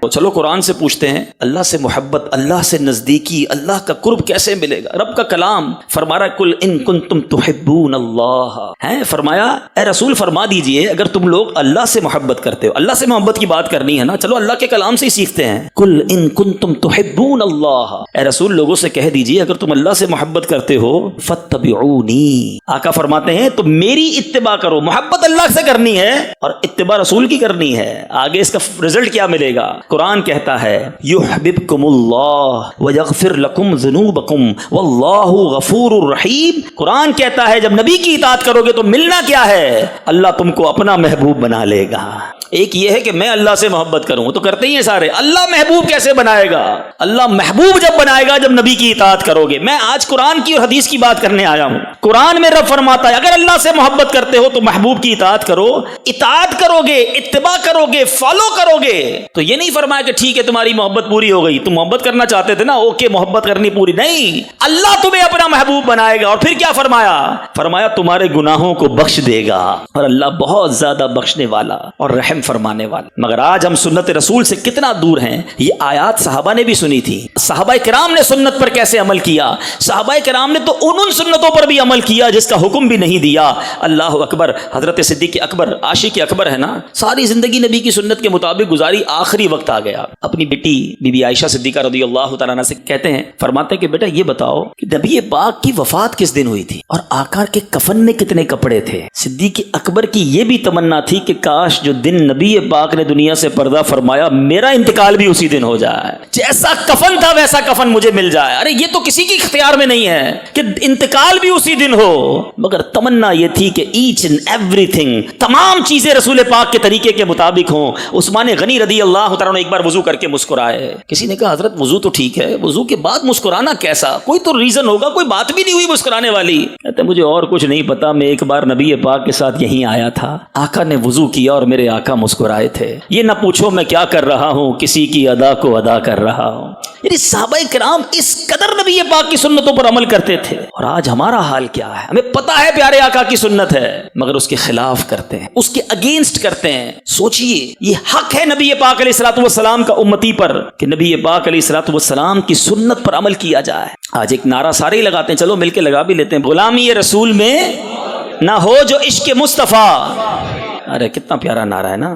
تو چلو قرآن سے پوچھتے ہیں اللہ سے محبت، اللہ سے نزدیکی، اللہ کا قرب کیسے ملے گا؟ رب کا کلام فرما رہا ہے کل ان کنتم تحبون اللہ، فرمایا اے رسول فرما دیجئے اگر تم لوگ اللہ سے محبت کرتے ہو، اللہ سے محبت کی بات کرنی ہے نا، چلو اللہ کے کلام سے ہی سیکھتے ہیں۔ کل ان کنتم تحبون اللہ، اے رسول لوگوں سے کہہ دیجئے اگر تم اللہ سے محبت کرتے ہو فاتبعونی، آقا فرماتے ہیں تو میری اتباع کرو۔ محبت اللہ سے کرنی ہے اور اتباع رسول کی کرنی ہے۔ آگے اس کا رزلٹ کیا ملے گا؟ قرآن کہتا ہے یحببکم اللہ ویغفر لکم ذنوبکم واللہ غفور الرحیم۔ قرآن کہتا ہے جب نبی کی اطاعت کرو گے تو ملنا کیا ہے؟ اللہ تم کو اپنا محبوب بنا لے گا۔ ایک یہ ہے کہ میں اللہ سے محبت کروں، تو کرتے ہی ہیں سارے۔ اللہ محبوب کیسے بنائے گا؟ اللہ محبوب جب بنائے گا جب نبی کی اطاعت کرو گے۔ میں آج قرآن کی اور حدیث کی بات کرنے آیا ہوں۔ قرآن میں رب فرماتا ہے اگر اللہ سے محبت کرتے ہو تو محبوب کی اطاعت کرو، اطاعت کرو گے، اتباع کرو گے، فالو کرو گے۔ تو یہ نہیں فرمایا کہ ٹھیک ہے تمہاری محبت پوری ہو گئی، تم محبت کرنا چاہتے تھے نا، اوکے محبت کرنی پوری نہیں، اللہ تمہیں اپنا محبوب بنائے گا۔ اور پھر کیا فرمایا؟ فرمایا تمہارے گناہوں کو بخش دے گا، اور اللہ بہت زیادہ بخشنے والا اور رحم فرمانے والا۔ مگر آج ہم سنت رسول سے کتنا دور ہیں۔ یہ آیات صحابہ نے بھی سنی تھی، صحابہ کرام نے سنت پر کیسے عمل کیا، صحابہ کرام نے تو ان سنتوں پر بھی عمل کیا جس کا حکم بھی نہیں دیا۔ اللہ اکبر، حضرت صدیق اکبر عاشق اکبر ہے نا، ساری زندگی نبی کی سنت کے مطابق گزاری، آخری وقت آ گیا، اپنی بیٹی بی بی عائشہ صدیقہ رضی اللہ تعالیٰ عنہ سے کہتے ہیں، فرماتے ہیں کہ بیٹا یہ بتاؤ کہ نبی پاک کی وفات کس دن ہوئی تھی اور آقا کے کفن میں کتنے کپڑے تھے؟ صدیق اکبر کی یہ بھی تمنا تھی کہ کاش جو دن نبی پاک نے دنیا سے پردہ فرمایا میرا انتقال بھی اسی دن ہو جائے، جیسا کفن تھا ویسا کفن مجھے مل جائے۔ ارے یہ تو کسی کے اختیار میں نہیں ہے کہ انتقال بھی اسی دن ہو، مگر تمنا یہ تھی کہ ایچ اینڈ ایوری تھنگ، تمام چیزیں رسول پاک کے طریقے کے مطابق ہوں۔ عثمان غنی رضی اللہ تعالیٰ نے ایک بار وضو کر کے مسکرائے، کسی نے کہا حضرت وضو تو ٹھیک ہے، وضو کے بعد مسکرانا کیسا؟ کوئی تو ریزن ہوگا، کوئی بات بھی نہیں ہوئی مسکرانے والی۔ کہتے مجھے اور کچھ نہیں پتا، میں ایک بار نبی پاک کے ساتھ یہیں آیا تھا، آقا نے وضو کیا اور میرے آقا مسکرائے تھے، یہ نہ پوچھو میں کیا کر رہا ہوں، کسی کی ادا کو ادا کر رہا ہوں۔ یعنی صحابہ کرام اس قدر نبی پاک کی سنتوں پر عمل کرتے تھے، اور آج ہمارا حال کیا ہے؟ ہمیں پتا ہے پیارے آقا کی سنت ہے مگر اس کے خلاف کرتے ہیں، اس کے اگینسٹ کرتے ہیں۔ سوچئے یہ حق ہے نبی پاک علیہ الصلوۃ والسلام کا امتی پر کہ نبی پاک علیہ الصلوۃ والسلام کی سنت پر عمل کیا جائے۔ آج ایک نعرہ سارے ہی لگاتے ہیں، چلو مل کے لگا بھی لیتے ہیں، غلامی رسول میں نہ ہو جو عشق مصطفیٰ۔ ارے کتنا پیارا نعرہ ہے نا،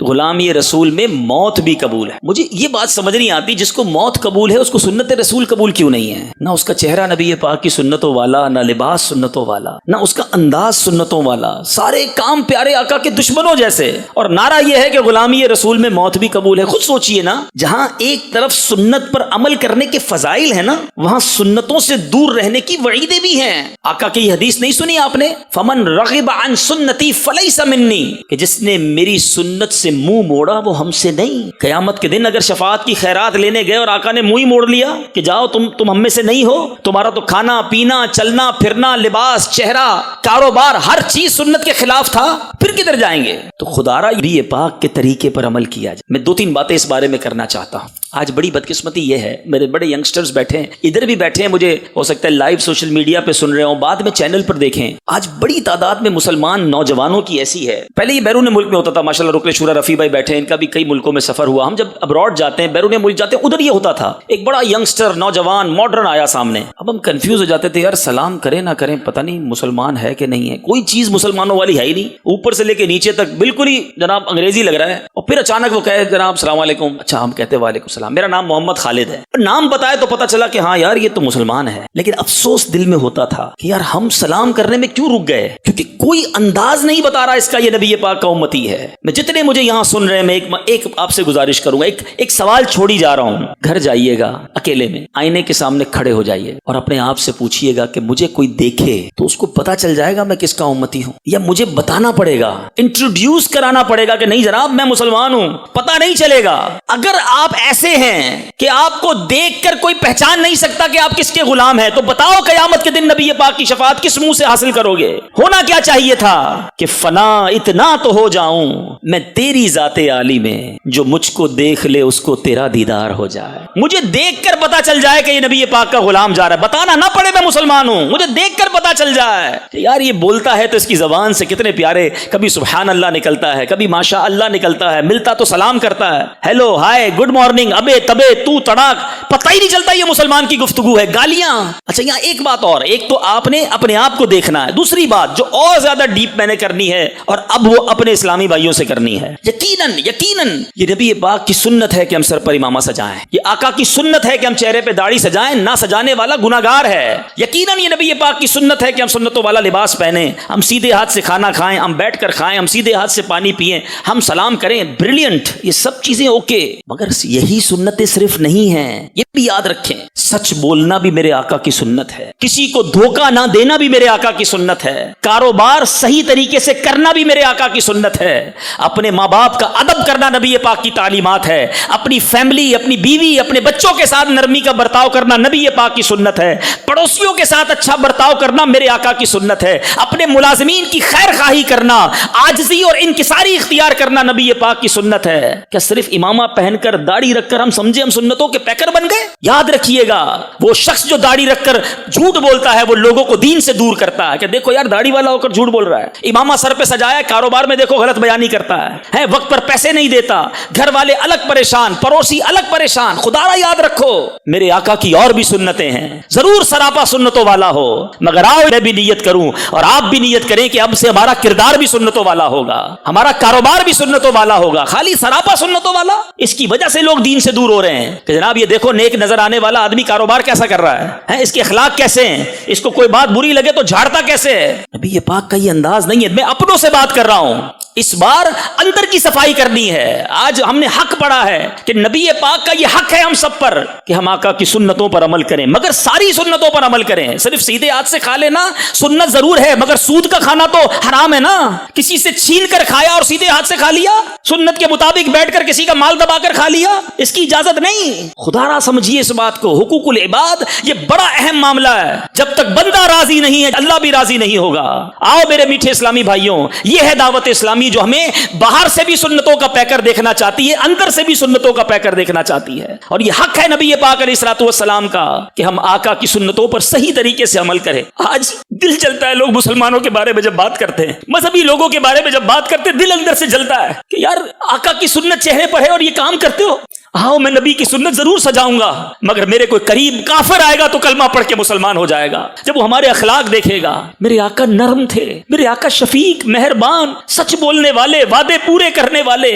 غلامی رسول میں موت بھی قبول ہے۔ مجھے یہ بات سمجھ نہیں آتی، جس کو موت قبول ہے اس کو سنت رسول قبول کیوں نہیں ہے؟ نہ اس کا چہرہ نبی پاک کی سنتوں والا، نہ لباس سنتوں والا، نہ اس کا انداز سنتوں والا، سارے کام پیارے آقا کے دشمنوں جیسے، اور نعرہ یہ ہے کہ غلامی رسول میں موت بھی قبول ہے۔ خود سوچئے نا، جہاں ایک طرف سنت پر عمل کرنے کے فضائل ہیں نا، وہاں سنتوں سے دور رہنے کی وعیدیں بھی ہیں۔ آقا کی حدیث نہیں سنی آپ نے؟ فمن رغب عن سنتی فلیس منی، کہ جس نے میری سنت سے منہ موڑا وہ ہم سے نہیں۔ قیامت کے دن اگر شفاعت کی خیرات لینے گئے اور آقا نے منہ ہی موڑ لیا کہ جاؤ تم ہم میں سے نہیں ہو، تمہارا تو کھانا پینا چلنا پھرنا لباس چہرہ کاروبار ہر چیز سنت کے خلاف تھا، پھر کدھر جائیں گے؟ تو خدا را نبی پاک کے طریقے پر عمل کیا جائے۔ میں 2-3 باتیں اس بارے میں کرنا چاہتا ہوں۔ آج بڑی بدقسمتی یہ ہے، میرے بڑے ینگسٹرز بیٹھے ہیں، ادھر بھی بیٹھے ہیں، مجھے ہو سکتا ہے لائیو سوشل میڈیا پہ سن رہے ہوں، بعد میں چینل پر دیکھیں۔ آج بڑی تعداد میں مسلمان نوجوانوں کی ایسی ہے، پہلے یہ بیرون ملک میں ہوتا تھا، ماشاءاللہ رکن شورا رفیع بھائی بیٹھے ہیں، ان کا بھی کئی ملکوں میں سفر ہوا۔ ہم جب ابراڈ جاتے ہیں، بیرون ملک جاتے ہیں، ادھر یہ ہوتا تھا ایک بڑا ینگسٹر نوجوان ماڈرن آیا سامنے، اب ہم کنفیوز ہو جاتے تھے، یار سلام کریں نہ کریں، پتہ نہیں مسلمان ہے کہ نہیں ہے، کوئی چیز مسلمانوں والی ہے ہی نہیں، اوپر سے لے کے نیچے تک بالکل ہی جناب انگریزی لگ رہا ہے۔ اور پھر اچانک وہ کہے جناب السلام علیکم، اچھا ہم کہتے وعلیکم السلام، میرا نام محمد خالد ہے، نام بتائے تو پتہ چلا کہ ہاں یار یہ تو مسلمان ہے، لیکن افسوس دل میں ہوتا تھا کہ یار ہم سلام کرنے میں کیوں رک گئے، کیونکہ کوئی انداز نہیں بتا رہا اس کا یہ نبی پاک کا امتی ہے۔ میں جتنے مجھے یہاں سن رہے ہیں، میں ایک آپ سے گزارش کروں گا، ایک سوال چھوڑی جا رہا ہوں، گھر جائیے گا اکیلے میں، آئینے کے سامنے کھڑے ہو جائیے اور اپنے آپ سے پوچھیے گا کہ مجھے کوئی دیکھے تو اس کو پتہ چل جائے گا میں کس کا امتی ہوں، یا مجھے بتانا پڑے گا گا, انٹروڈیوس کرانا پڑے گا کہ نہیں جناب میں مسلمان ہوں, پتہ نہیں چلے گا. اگر آپ ایسے ہیں کہ آپ کو دیکھ کر کوئی پہچان نہیں سکتا کہ آپ کس کے غلام ہیں, تو بتاؤ قیامت کے دن نبی پاک کی شفاعت کس منہ سے حاصل کرو گے؟ ہونا کیا چاہیے تھا کہ فنا اتنا تو ہو جاؤں میں تیری ذات عالی میں, جو مجھ کو دیکھ لے اس کو تیرا دیدار ہو جائے. مجھے دیکھ کر پتا چل جائے کہ یہ نبی پاک کا غلام جا رہا ہے, بتانا نہ پڑے میں مسلمان ہوں, مجھے دیکھ کر پتا چل جائے کہ یار یہ بولتا ہے تو اس کی زبان سے کتنے پیارے, کبھی سبحان اللہ نکلتا ہے, کبھی ماشاء اللہ نکلتا ہے, ملتا تو سلام کرتا ہے, ہیلو ہائے گڈ مارننگ, ابے تبے تو تڑاک, پتہ ہی نہیں چلتا یہ مسلمان کی گفتگو ہے. گالیاں. اچھا یہاں ایک بات اور, ایک تو آپ نے اپنے آپ کو دیکھنا ہے, دوسری بات جو اور زیادہ ڈیپ میں نے کرنی ہے اور اب وہ اپنے اسلامی بھائیوں سے کرنی ہے, یقیناً یہ نبی پاک کی سنت ہے کہ ہم سر پر امامہ سجائیں, یہ آقا کی سنت ہے کہ ہم چہرے پہ داڑھی سجائیں, نہ سجانے والا گناہگار ہے. یقیناً یہ نبی پاک کی سنت ہے کہ ہم سنتوں والا لباس پہنیں, ہم سیدھے ہاتھ سے کھانا کھائیں, ہم بیٹھ کر کھائیں, ہم سیدھے ہاتھ سے پانی پئیں, ہم سلام کریں, بریلینٹ, یہ سب چیزیں اوکے, مگر یہی سنتیں صرف نہیں ہیں, یہ بھی یاد رکھیں. سچ بولنا بھی میرے آقا کی سنت ہے, کسی کو دھوکہ نہ دینا بھی میرے آقا کی سنت ہے, کاروبار صحیح طریقے سے کرنا بھی میرے آقا کی سنت ہے, اپنے ماں باپ کا ادب کرنا نبی پاک کی تعلیمات ہے, اپنی فیملی, اپنی بیوی, اپنے بچوں کے ساتھ نرمی کا برتاؤ کرنا نبی پاک کی سنت ہے, پڑوسیوں کے ساتھ اچھا برتاؤ کرنا میرے آقا کی سنت ہے, اپنے ملازمین کی خیر خواہی کرنا, عاجزی اور انکساری اختیار کرنا نبی پاک کی سنت ہے. کیا صرف امامہ پہن کر داڑھی رکھ کر ہم سمجھے ہم سنتوں کے پیکر بن گئے؟ یاد رکھیے گا وہ شخص جو داڑھی رکھ کر جھوٹ بولتا ہے وہ لوگوں کو دین سے دور کرتا ہے, کہ دیکھو یار داڑھی والا ہو کر جھوٹ بول رہا ہے, امامہ سر پہ سجایا ہے, کاروبار میں دیکھو غلط بیانی کرتا ہے, وقت پر پیسے نہیں دیتا, گھر والے الگ پریشان, پڑوسی الگ پریشان. خدا را یاد رکھو میرے آقا کی اور بھی سنتیں ہیں, ضرور سراپا سنتوں والا ہو, مگر آؤ میں بھی نیت کروں اور آپ بھی نیت کریں کہ اب سے ہمارا کردار بھی سنتوں والا ہوگا, ہمارا کاروبار بھی سنتوں والا ہوگا. خالی سراپا سنتوں والا, اس کی وجہ سے لوگ دین سے دور ہو رہے ہیں کہ جناب یہ دیکھو نیک نظر آنے والا آدمی کاروبار کیسا کر رہا ہے, اس کے اخلاق کیسے ہیں, اس کو کوئی بات بری لگے تو جھاڑتا کیسے ہے. نبی یہ پاک کا یہ انداز نہیں ہے. میں اپنوں سے بات کر رہا ہوں, اس بار اندر کی صفائی کرنی ہے. آج ہم نے حق پڑھا ہے کہ نبی پاک کا یہ حق ہے ہم سب پر کہ ہم آقا کی سنتوں پر عمل کریں, مگر ساری سنتوں پر عمل کریں. صرف سیدھے ہاتھ سے کھا لینا سنت ضرور ہے, مگر سود کا کھانا تو حرام ہے نا. کسی سے چھین کر کھایا اور سیدھے ہاتھ سے کھا لیا, سنت کے مطابق بیٹھ کر کسی کا مال دبا کر کھا لیا, اس کی اجازت نہیں. خدا را سمجھیے اس بات کو, حقوق العباد یہ بڑا اہم معاملہ ہے. جب تک بندہ راضی نہیں ہے اللہ بھی راضی نہیں ہوگا. آؤ میرے میٹھے اسلامی بھائیوں, یہ ہے دعوت اسلامی جو ہمیں باہر سے بھی سنتوں کا پیکر دیکھنا چاہتی ہے, اندر سے بھی سنتوں کا پیکر دیکھنا چاہتی ہے. اور یہ حق ہے نبی پاک علیہ الصلوۃ والسلام کا کہ ہم آقا کی سنتوں پر صحیح طریقے سے عمل کریں. آج دل جلتا ہے, لوگ مسلمانوں کے بارے میں جب بات کرتے ہیں, مذہبی لوگوں کے بارے میں جب بات کرتے ہیں, دل اندر سے جلتا ہے کہ یار آقا کی سنت چہرے پر ہے اور یہ کام کرتے ہو. ہاں میں نبی کی سنت ضرور سجاؤں گا, مگر میرے کوئی قریب کافر آئے گا تو کلمہ پڑھ کے مسلمان ہو جائے گا. جب وہ ہمارے اخلاق دیکھے گا, میرے آقا نرم تھے, میرے آقا شفیق, مہربان, سچ بولنے والے, وعدے پورے کرنے والے,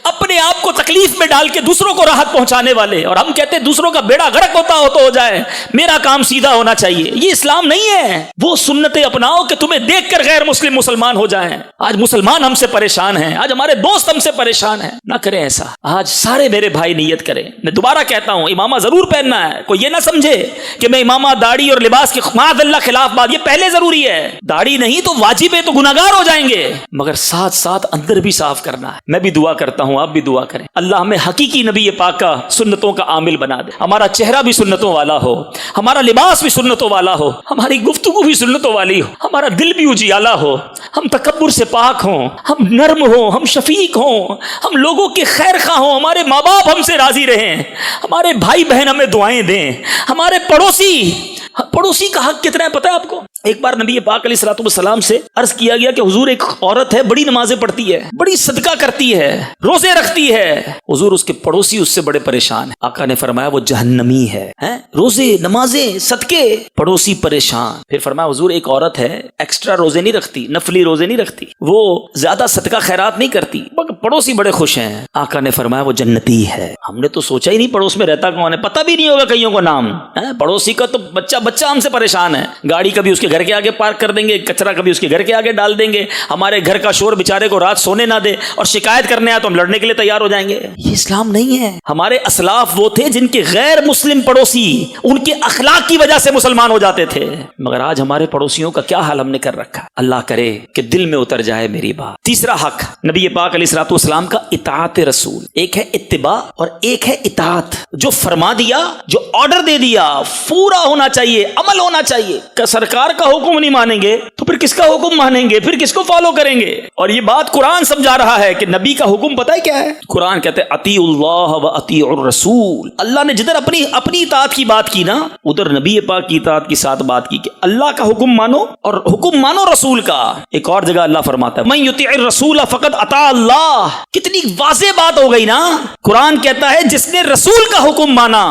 اپنے آپ کو تکلیف میں ڈال کے دوسروں کو راحت پہنچانے والے. اور ہم کہتے ہیں دوسروں کا بیڑا غرق ہوتا ہو تو ہو جائے, میرا کام سیدھا ہونا چاہیے. یہ اسلام نہیں ہے. وہ سنتیں اپناؤ کہ تمہیں دیکھ کر غیر مسلم مسلمان ہو جائیں. آج مسلمان ہم سے پریشان ہیں, آج ہمارے دوست ہم سے پریشان ہیں. نہ کریں ایسا. آج سارے میرے بھائی نیت کریں. میں دوبارہ کہتا ہوں امامہ ضرور پہننا ہے. کوئی یہ نہ سمجھے کہ میں امامہ, داڑھی اور لباس کے معاذ اللہ خلاف بات, یہ پہلے ضروری ہے. داڑھی نہیں تو واجب ہے تو گناہگار ہو جائیں گے, مگر ساتھ ساتھ اندر بھی صاف کرنا ہے. میں بھی دعا کرتا ہوں, آپ بھی دعا کریں, اللہ ہمیں حقیقی نبی پاک کا سنتوں کا عامل بنا دے. ہمارا چہرہ بھی سنتوں والا ہو, ہمارا لباس بھی سنتوں والا ہو, ہماری گفتگو بھی سنتوں والی ہو, ہمارا دل بھی اجیالا ہو, ہم تکبر سے پاک ہوں, ہم نرم ہوں, ہم شفیق ہوں, ہم لوگوں کے خیر خواہ ہوں, ہمارے ماں باپ ہم سے راضی رہیں, ہمارے بھائی بہن ہمیں دعائیں دیں, ہمارے پڑوسی کا حق کتنا ہے پتہ ہے آپ کو؟ ایک بار نبی پاک علیہ الصلوۃ والسلام سے عرض کیا گیا کہ حضور ایک عورت ہے, بڑی نمازیں پڑھتی ہے, بڑی صدقہ کرتی ہے, روزے رکھتی ہے. حضور اس کے پڑوسی اس سے بڑے پریشان ہیں. آقا نے فرمایا وہ جہنمی ہے. روزے, نمازیں, صدقے, پڑوسی پریشان. پھر فرمایا حضور ایک عورت ہے ایکسٹرا روزے نہیں رکھتی, نفلی روزے نہیں رکھتی, وہ زیادہ صدقہ خیرات نہیں کرتی, مگر پڑوسی بڑے خوش ہیں. آقا نے فرمایا وہ جنتی ہے. ہم نے تو سوچا ہی نہیں پڑوس میں رہتا کون ہے, پتہ بھی نہیں ہوگا کئیوں کو نام. پڑوسی کا تو بچہ بچہ ہم سے پریشان ہے، گاڑی کبھی اس کے گھر کے آگے پارک کر دیں گے، کچرا کبھی اس کے گھر کے آگے ڈال دیں گے، ہمارے گھر کا شور بیچارے کو رات سونے نہ دے، اور شکایت کرنے آئے تو ہم لڑنے کے لیے تیار ہو جائیں گے۔ یہ اسلام نہیں ہے۔ ہمارے اسلاف وہ تھے جن کے غیر مسلم پڑوسی ان کے اخلاق کی وجہ سے مسلمان ہو جاتے تھے، مگر آج ہمارے پڑوسیوں کا کیا حال ہم نے کر رکھا۔ اللہ کرے کہ دل میں اتر جائے میری بات۔ تیسرا حق نبی پاک علیہ الصلوۃ والسلام کا اطاعت رسول، ایک ہے اتباع اور ایک ہے اطاعت۔ جو فرما دیا، جو آرڈر دے دیا، پورا ہونا چاہیے، عمل ہونا چاہیے۔ کہ سرکار کا حکم نہیں مانیں گے تو پھر کس کا حکم مانیں گے، پھر کس کو فالو کریں گے؟ اور یہ بات قرآن سمجھا رہا ہے کہ نبی کا حکم پتہ ہے کیا ہے؟ قرآن کہتے ہیں اطیعوا اللہ و اطیعوا الرسول۔ اللہ نے جدھر اپنی اطاعت کی بات کی نا، ادھر نبی پاک کی اطاعت کی ساتھ بات کی کہ اللہ کا حکم مانو اور حکم مانو رسول کا۔ ایک اور جگہ اللہ فرماتا ہے من یطیع الرسول فقد اطاع اللہ۔ کتنی واضح بات ہو گئی نا۔ قرآن کہتا ہے جس نے رسول کا حکم مانا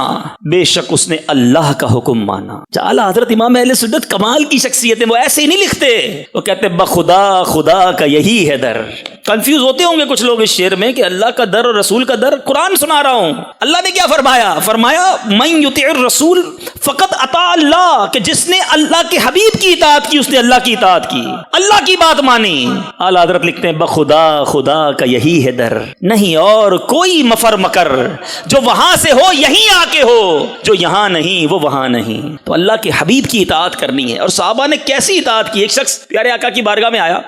بے شک اس نے اللہ کا حکم مانا۔ اعلیٰ حضرت امام اہل سنت کمال کی شخصیت ہے، وہ ایسے ہی نہیں لکھتے، وہ کہتے بخدا خدا کا یہی ہے در۔ کنفیوز ہوتے ہوں گے کچھ لوگ اس شعر میں کہ اللہ کا در اور رسول کا در۔ قرآن سنا رہا ہوں، اللہ نے کیا فرمایا؟ فرمایا من یطیع الرسول فقط اطاع اللہ، کہ جس نے اللہ کے حبیب کی اطاعت کی اس نے اللہ کی اطاعت کی، اللہ کی بات مانی۔ اعلیٰ حضرت لکھتے ہیں بخدا خدا کا یہی ہے در، نہیں اور کوئی مفر مکر، جو وہاں سے ہو یہیں آ کے ہو، جو یہاں نہیں وہ وہاں نہیں۔ تو اللہ کے حبیب کی اطاعت کرنی ہے۔ اور صحابہ نے کیسی اطاعت کی؟ ایک شخص پیارے آقا کی بارگاہ میں آیا،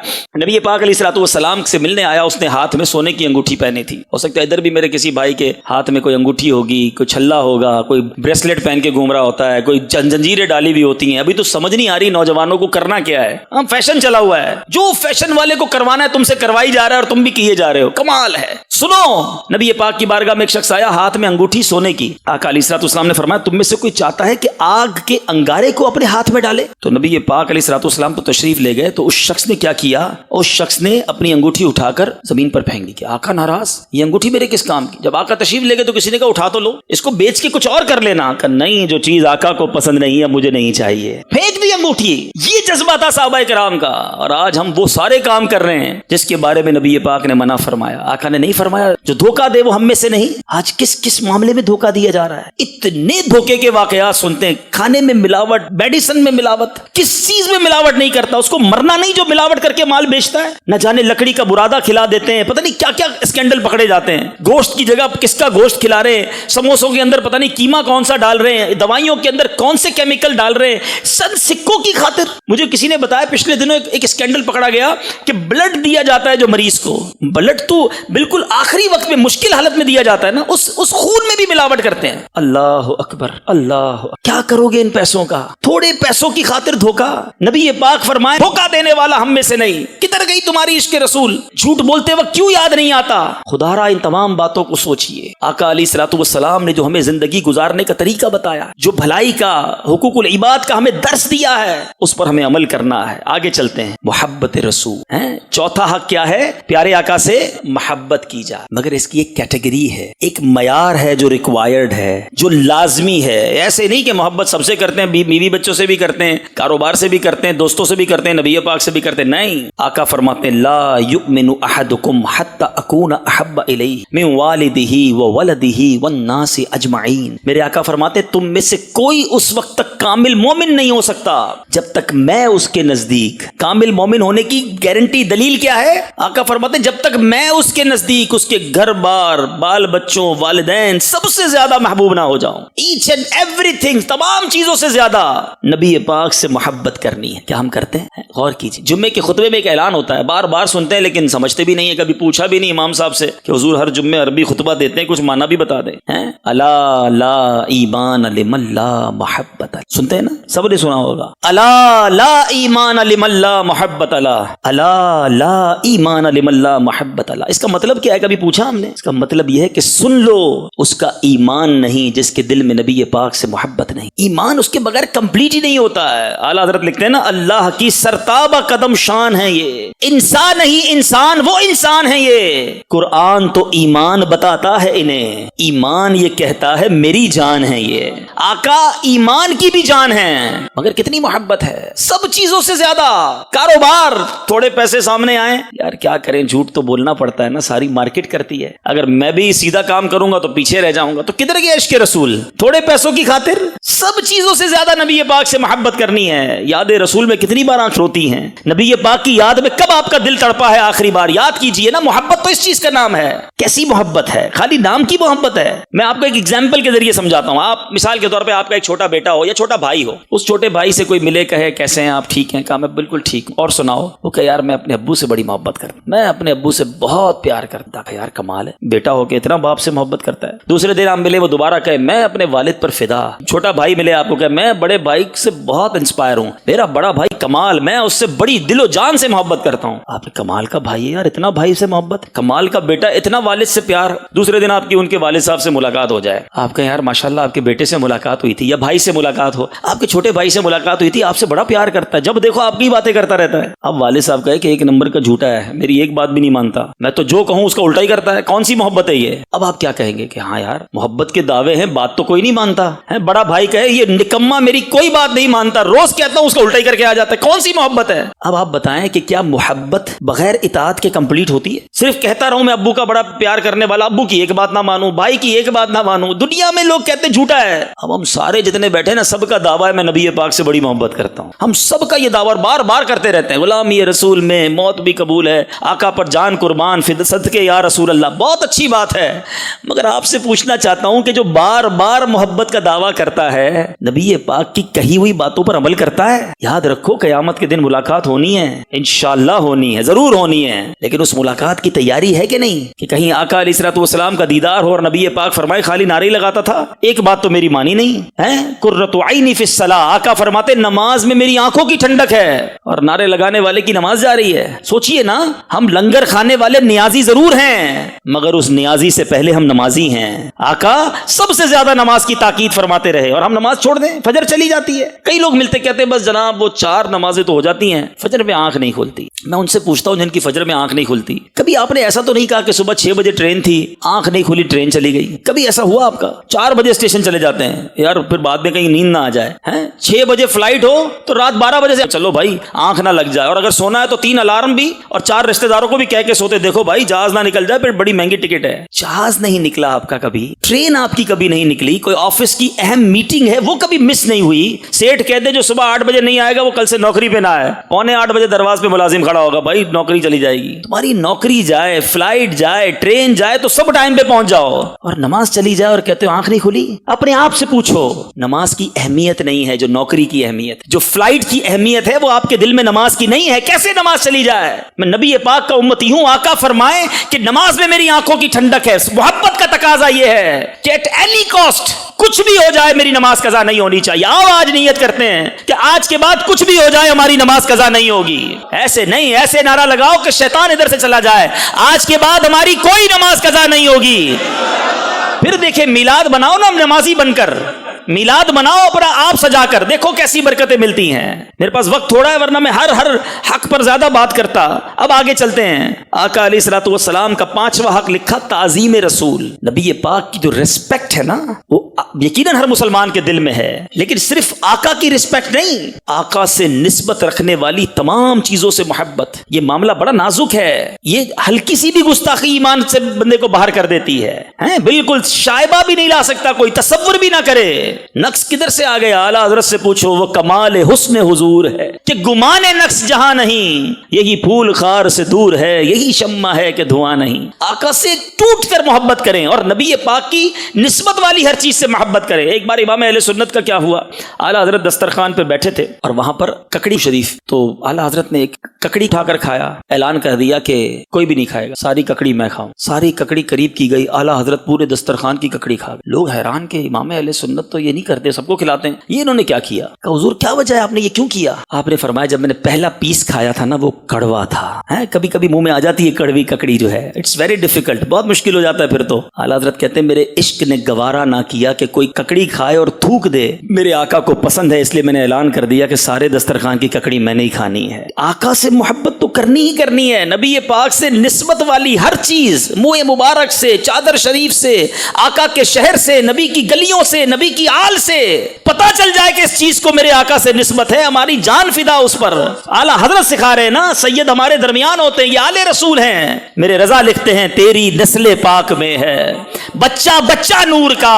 نبی پاک علیہ الصلوۃ والسلام سے ملنے آیا، اس نے ہاتھ میں سونے کی انگوٹھی پہنی تھی۔ ہو سکتا ہے ادھر بھی میرے کسی بھائی کے ہاتھ میں کوئی انگوٹھی ہوگی، کوئی چھلا ہوگا، کوئی بریسلیٹ پہن کے گھوم رہا ہوتا ہے، کوئی زنجیریں ڈالی ہوئی ہوتی ہیں۔ ابھی تو سمجھ نہیں آ رہی نوجوانوں کو کرنا کیا ہے۔ ہم فیشن چلا ہوا ہے، جو فیشن والے کو کروانا ہے تم سے کروائی جا رہا ہے اور تم بھی کیے جا رہے ہو۔ کمال ہے۔ سنو، نبی پاک کی بارگاہ میں ایک شخص آیا، ہاتھ میں انگوٹھی سونے کی۔ آقا علیہ الصلوۃ والسلام نے فرمایا تم میں سے کوئی چاہتا ہے کہ آگ کے انگارے کو اپنے ہاتھ میں ڈالے؟ تو نبی پاک علیہ الصلوۃ والسلام تو تشریف لے گئے، تو اس شخص نے کیا کیا؟ اس شخص نے اپنی انگوٹھی اٹھا کر زمین پر پھینک دی کہ آقا ناراض، یہ انگوٹھی میرے کس کام کی؟ جب آقا تشریف لے گئے تو کسی نے کہا اٹھا تو لو، اس کو بیچ کے کچھ اور کر لینا۔ کہ نہیں، جو چیز آقا کو پسند نہیں ہے مجھے نہیں چاہیے، پھینک دی انگوٹھی۔ یہ جذبہ تھا صحابہ کرام کا۔ اور آج ہم وہ سارے کام کر رہے ہیں جس کے بارے میں نبی پاک نے منع فرمایا۔ آقا نے نہیں فرمایا جو دھوکہ دے وہ ہم میں سے نہیں۔ آج کس معاملے میں دھوکہ دیا جا رہا ہے؟ اتنے دھوکے کے واقعات سنتے ہیں، کھانے میں ملاوٹ، میڈیسن میں ملاوٹ، کس چیز میں ملاوٹ نہیں کرتا، اس کو مرنا نہیں جو ملاوٹ کر کے مال بیچتا ہے۔ نہ جانے لکڑی کا برادہ کھلا دیتے ہیں، پتہ نہیں کیا کیا اسکینڈل پکڑے جاتے ہیں۔ گوشت کی جگہ کس کا گوشت کھلا رہے ہیں، سموسوں کے اندر پتہ نہیں قیمہ کون سا ڈال رہے ہیں، دوائیوں کے اندر کون سے کیمیکل ڈال رہے ہیں، سن سکوں کی خاطر۔ مجھے کسی نے بتایا پچھلے دنوں ایک اسکینڈل پکڑا گیا کہ بلڈ دیا جاتا ہے جو مریض کو، بلڈ تو بالکل آخری وقت میں مشکل حالت میں دیا جاتا ہے نا، اس خون میں بھی ملاوٹ کرتے ہیں۔ اللہ اکبر، اللہ کیا کرو گے ان پیسوں کا؟ تھوڑے پیسوں کی خاطر دھوکا۔ نبی پاک فرمائے دھوکا دینے والا ہم میں سے نہیں۔ کدھر گئی تمہاری عشق رسول؟ جھوٹ بولتے وقت کیوں یاد نہیں آتا؟ خدا را ان تمام باتوں کو سوچئے۔ آقا علیہ الصلوۃ والسلام نے جو ہمیں زندگی گزارنے کا طریقہ بتایا، جو بھلائی کا، حقوق العباد کا ہمیں درس دیا ہے، اس پر ہمیں عمل کرنا ہے۔ آگے چلتے ہیں، محبت رسول ہیں۔ چوتھا حق کیا ہے؟ پیارے آقا سے محبت کی جائے، مگر اس کی ایک کیٹیگری ہے، ایک معیار ہے جو ریکوائرڈ ہے، جو لازمی ہے۔ ایسے نہیں کہ محبت سب سے کرتے ہیں، بیوی بچوں سے بھی کرتے ہیں، کاروبار سے بھی کرتے ہیں، دوستوں سے بھی کرتے ہیں، نبی پاک سے بھی کرتے ہیں۔ نہیں، آقا فرماتے ہیں لا یؤمن احدکم حتی اکون احب الیہ من والدہ وولدہ والناس اجمعین۔ میرے آقا فرماتے ہیں تم میں سے کوئی اس وقت تک کامل مومن نہیں ہو سکتا جب تک میں اس کے نزدیک، کامل مومن ہونے کی گارنٹی دلیل کیا ہے؟ آقا فرماتے ہیں جب تک میں اس کے نزدیک اس کے گھر بار، بال بچوں، والدین سب سے زیادہ محبوب نہ ہو جاؤں، ایچ اینڈ ایوری تھنگ، تمام چیزوں سے زیادہ نبی پاک سے محبت کرنی ہے۔ کیا ہم کرتے ہیں؟ غور کیجیے، جمعے کے خطبے میں ایک اعلان ہوتا ہے، بار بار سنتے ہیں لیکن سمجھتے بھی نہیں ہے، کبھی پوچھا بھی نہیں امام صاحب سے کہ حضور ہر جمعے عربی خطبہ دیتے ہیں، کچھ معنی بھی بتا دیں۔ الا لا ایمان لمن لا محبت، سنتے ہیں نا، سب نے سنا ہوگا، الا لا ایمان لمن لا محبت اللہ، الا لا ایمان لمن لا محبت اللہ۔ اس کا مطلب کیا ہے؟ کبھی پوچھا ہم نے؟ اس کا مطلب یہ ہے کہ سن لو، اس کا ایمان نہیں جس کے دل میں نبی پاک سے محبت نہیں۔ ایمان اس کے بغیر کمپلیٹ ہی نہیں ہوتا ہے۔ اعلیٰ حضرت لکھتے ہیں نا اللہ کی سرتابہ قدم شان ہے یہ، انسان نہیں انسان، وہ انسان ہے یہ۔ قرآن تو ایمان بتاتا ہے انہیں، ایمان یہ کہتا ہے میری جان ہے یہ۔ آقا ایمان کی بھی جان ہے، مگر کتنی محبت ہے، سب چیزوں سے زیادہ۔ کاروبار، تھوڑے پیسے سامنے آئے، یار کیا کریں، جھوٹ تو بولنا پڑتا ہے نا، ساری مارکیٹ مارکیٹ کرتی ہے. اگر میں بھی سیدھا کام کروں گا تو پیچھے رہ جاؤں گا. تو کدھر گیا عشق رسول؟ تھوڑے پیسوں کی خاطر سب چیزوں سے زیادہ نبی پاک سے محبت کرنی ہے. یاد رسول میں کتنی بار آنکھ روتی ہیں. نبی پاک کی یاد میں کب آپ کا دل تڑپا ہے آخری بار؟ یاد کیجئے نا. محبت تو اس چیز کا نام ہے. کیسی محبت ہے؟ خالی نام کی محبت ہے. میں آپ کو ایک ایگزامپل کے ذریعے سمجھاتا ہوں. آپ مثال کے طور پہ آپ کا ایک چھوٹا بیٹا ہو یا چھوٹا بھائی ہو. اس چھوٹے بھائی سے کوئی ملے، کہے کیسے ہیں آپ؟ ٹھیک ہیں. کہا میں بالکل ٹھیک ہوں. اور سناؤ؟ وہ کہ یار میں اپنے ابو سے بڑی محبت کرتا ہوں، میں اپنے ابو سے بہت پیار کرتا. کہ یار کمال ہے، بیٹا ہو کے اتنا باپ سے محبت کرتا ہے. دوسرے دن آپ ملے، وہ دوبارہ کہے میں اپنے والد پر فدا. چھوٹا بھائی ملے آپ کو، کہ میں بڑے بھائی سے بہت انسپائر ہوں، میرا بڑا بھائی کمال، میں اس سے بڑی دل و جان سے محبت کرتا ہوں. آپ کمال کا بھائی ہے یار، اتنا بھائی سے محبت، کمال کا بیٹا، اتنا والد سے پیار. دوسرے دن آپ کی ان کے والد صاحب سے ملاقات ہو جائے، آپ کہیں یار ماشاءاللہ آپ کے بیٹے سے ملاقات ہوئی تھی، یا بھائی سے ملاقات ہو، آپ کے چھوٹے بھائی سے ملاقات ہوئی تھی، آپ سے بڑا پیار کرتا ہے، جب دیکھو آپ کی باتیں کرتا رہتا ہے. اب والد صاحب کہے کہ ایک نمبر کا جھوٹا ہے، میری ایک بات بھی نہیں مانتا، میں تو جو کہوں اس کا الٹا ہی کرتا ہے. کون سی محبت ہے یہ؟ اب آپ کیا کہیں گے کہ ہاں یار محبت کے دعوے ہیں، بات تو کوئی نہیں مانتا ہے. بڑا بھائی کہے یہ نکما میری کوئی بات نہیں مانتا، روز کہتا ہوں اس کا الٹا ہی کر کے آ جاتا ہے. کون سی محبت ہے؟ اب آپ بتائیں کہ کیا محبت بغیر اطاعت کے کمپلیٹ ہوتی ہے؟ صرف کہتا رہوں میں ابو کا بڑا پیار کرنے والا، ابو کی ایک بات نہ مانوں، بھائی کی ایک بات نہ مانوں. دنیا میں لوگ کہتے جھوٹا ہے. اب ہم سارے جتنے بیٹھے نا، سب کا دعویٰ ہے میں نبی پاک سے بڑی محبت کرتا ہوں. ہم سب کا یہ دعویٰ بار بار کرتے رہتے ہیں، غلامی رسول میں موت بھی قبول ہے، آقا پر جان قربان، صدقے یا رسول اللہ. بہت اچھی بات ہے، مگر آپ سے پوچھنا چاہتا ہوں کہ جو بار بار محبت کا دعویٰ کرتا ہے، نبی پاک کی کہی ہوئی باتوں پر عمل کرتا ہے؟ یاد رکھو قیامت کے دن ملاقات ہونی ہے، انشاءاللہ ہونی ہے، ضرور ہونی ہے. لیکن اس ملاقات کی تیاری ہے کہ نہیں؟ کہ کہیں آقا علیہ الصلوۃ والسلام کا دیدار ہو اور نبی پاک فرمائے خالی نعرے لگاتا تھا، ایک بات تو میری مانی نہیں ہے. قرۃ عینی فی الصلاۃ، آقا فرماتے نماز میں میری آنکھوں کی ٹھنڈک ہے، اور نعرے لگانے والے کی نماز جا رہی ہے. سوچئے نا، ہم لنگر کھانے والے نیازی ضرور ہیں، مگر اس نیازی سے پہلے ہم نمازی ہیں. آقا سب سے زیادہ نماز کی تاکید فرماتے رہے، اور ہم نماز چھوڑ دیں، فجر چلی جاتی ہے. کئی لوگ ملتے کہتے ہیں بس جناب وہ 4 نمازیں تو ہو جاتی ہیں، فجر میں آنکھ نہیں کھلتی. میں ان سے پوچھتا ہوں جن کی فجر میں آنکھ نہیں کھلتی، کبھی آپ نے ایسا تو نہیں کہا کہ صبح 6 بجے ٹرین تھی، آنکھ نہیں کھلی، ٹرین چلی گئی؟ کبھی ایسا ہوا آپ کا؟ 4 بجے اسٹیشن چلے جاتے ہیں یار، پھر بعد میں کہیں نیند نہ آ جائے. 6 بجے فلائٹ ہو تو رات 12 بجے سے چلو بھائی آنکھ نہ لگ جائے، اور اگر سونا ہے تو 3 الارم بھی، اور 4 رشتہ داروں کو بھی کہہ کے سوتے، دیکھو بھائی جہاز نہ نکل جائے، پھر بڑی مہنگی ٹکٹ ہے. جہاز نہیں نکلا آپ کا کبھی، ٹرین آپ کی کبھی نہیں نکلی، کوئی آفس کی اہم میٹنگ ہے وہ کبھی مس نہیں ہوئی. سیٹ کہہ دے جو صبح 8 بجے نہیں آئے گا وہ کل سے نوکری پہ نہ آئے، 7:45 بجے دروازے پہ ملازم کھڑا ہوگا، بھائی نوکری چلی جائے گی. تمہاری نوکری جائے، فلائٹ جائے، ٹرین جائے تو سب ٹائم پہ پہنچ جاؤ، اور نماز چلی جائے اور کہتے ہو آنکھ نہیں کھلی. اپنے آپ سے پوچھو، نماز کی اہمیت نہیں ہے جو نوکری کی اہمیت، جو فلائٹ کی اہمیت ہے وہ آپ کے دل میں نماز کی نہیں ہے. کیسے نماز چلی جائے؟ میں نبی پاک کا امتی ہوں، آقا فرمائے کہ نماز میں میری آنکھوں کی ٹھنڈک ہے. محبت کا تقاضا یہ ہے کہ ایٹ اینی کاسٹ کچھ بھی ہو جائے میری نماز قضا نہیں ہونی چاہیے. آؤ آج نیت کرتے ہیں کہ آج کے بعد کچھ بھی ہو جائے ہماری نماز قضا نہیں ہوگی. ایسے نہیں، ایسے نعرہ لگاؤ کہ شیطان ادھر سے چلا جائے، آج کے بعد ہماری کوئی نماز قضا نہیں ہوگی. پھر دیکھیں میلاد بناؤ نا نمازی بن کر، میلاد مناؤ اپنا آپ سجا کر، دیکھو کیسی برکتیں ملتی ہیں. میرے پاس وقت تھوڑا ہے ورنہ میں ہر حق پر زیادہ بات کرتا. اب آگے چلتے ہیں. آقا علیہ الصلوۃ والسلام کا 5واں حق لکھا تعظیم رسول. نبی پاک کی جو ریسپیکٹ ہے نا وہ یقیناً ہر مسلمان کے دل میں ہے، لیکن صرف آقا کی ریسپیکٹ نہیں، آقا سے نسبت رکھنے والی تمام چیزوں سے محبت. یہ معاملہ بڑا نازک ہے، یہ ہلکی سی بھی گستاخی ایمان سے بندے کو باہر کر دیتی ہے. بالکل شائبہ بھی نہیں لا سکتا کوئی، تصور بھی نہ کرے. نقص کدھر سے آ گیا؟ اعلیٰ حضرت سے پوچھو، وہ کمال حسن حضور ہے کہ گمان نقص جہاں نہیں، یہی پھول خار سے دور ہے، یہی شمع ہے کہ دھواں نہیں. آقا سے ٹوٹ کر محبت کریں اور نبی پاک کی نسبت والی ہر چیز سے محبت کریں. ایک بار امام اہل سنت کا کیا ہوا، اعلیٰ حضرت دسترخوان پہ بیٹھے تھے اور وہاں پر ککڑی شریف، تو اعلیٰ حضرت نے ایک ککڑی کھا کر کھایا، اعلان کر دیا کہ کوئی بھی نہیں کھائے گا، ساری ککڑی میں کھاؤں. ساری ککڑی قریب کی گئی، اعلیٰ حضرت پورے دسترخوان کی ککڑی کھا گئے. لوگ حیران کہ امام اہل سنت تو یہ نہیں کرتے، سب کو کھلاتے ہیں، یہ انہوں نے کیا کیا؟ کہ حضور کیا وجہ ہے، آپ نے یہ کیوں کیا؟ آپ نے فرمایا جب میں نے پہلا پیس کھایا تھا نا وہ کڑوا تھا. کبھی کبھی منہ میں آ جاتی ہے کڑوی ککڑی جو ہے، اٹس ویری ڈیفیکلٹ، بہت مشکل ہو جاتا ہے پھر تو. اعلیٰ حضرت کہتے ہیں میرے عشق نے گوارا نہ کیا کہ کوئی ککڑی کھائے اور تھو تھوک دے میرے آقا کو پسند ہے اس لیے میں نے اعلان کر دیا کہ سارے دسترخوان کی ککڑی میں نے ہی کھانی ہے. آقا سے محبت تو کرنی ہی کرنی ہے. نبی پاک سے نسبت والی ہر چیز, منہ مبارک سے, چادر شریف سے, آقا کے شہر سے, نبی کی گلیوں سے, نبی کی آل سے پتہ چل جائے کہ اس چیز کو میرے آقا سے نسبت ہے, ہماری جان فدا اس پر. اعلیٰ حضرت سکھا رہے ہیں نا, سید ہمارے درمیان ہوتے ہیں, یہ آل رسول ہیں. میرے رضا لکھتے ہیں تیری نسل پاک میں ہے بچہ بچہ نور کا.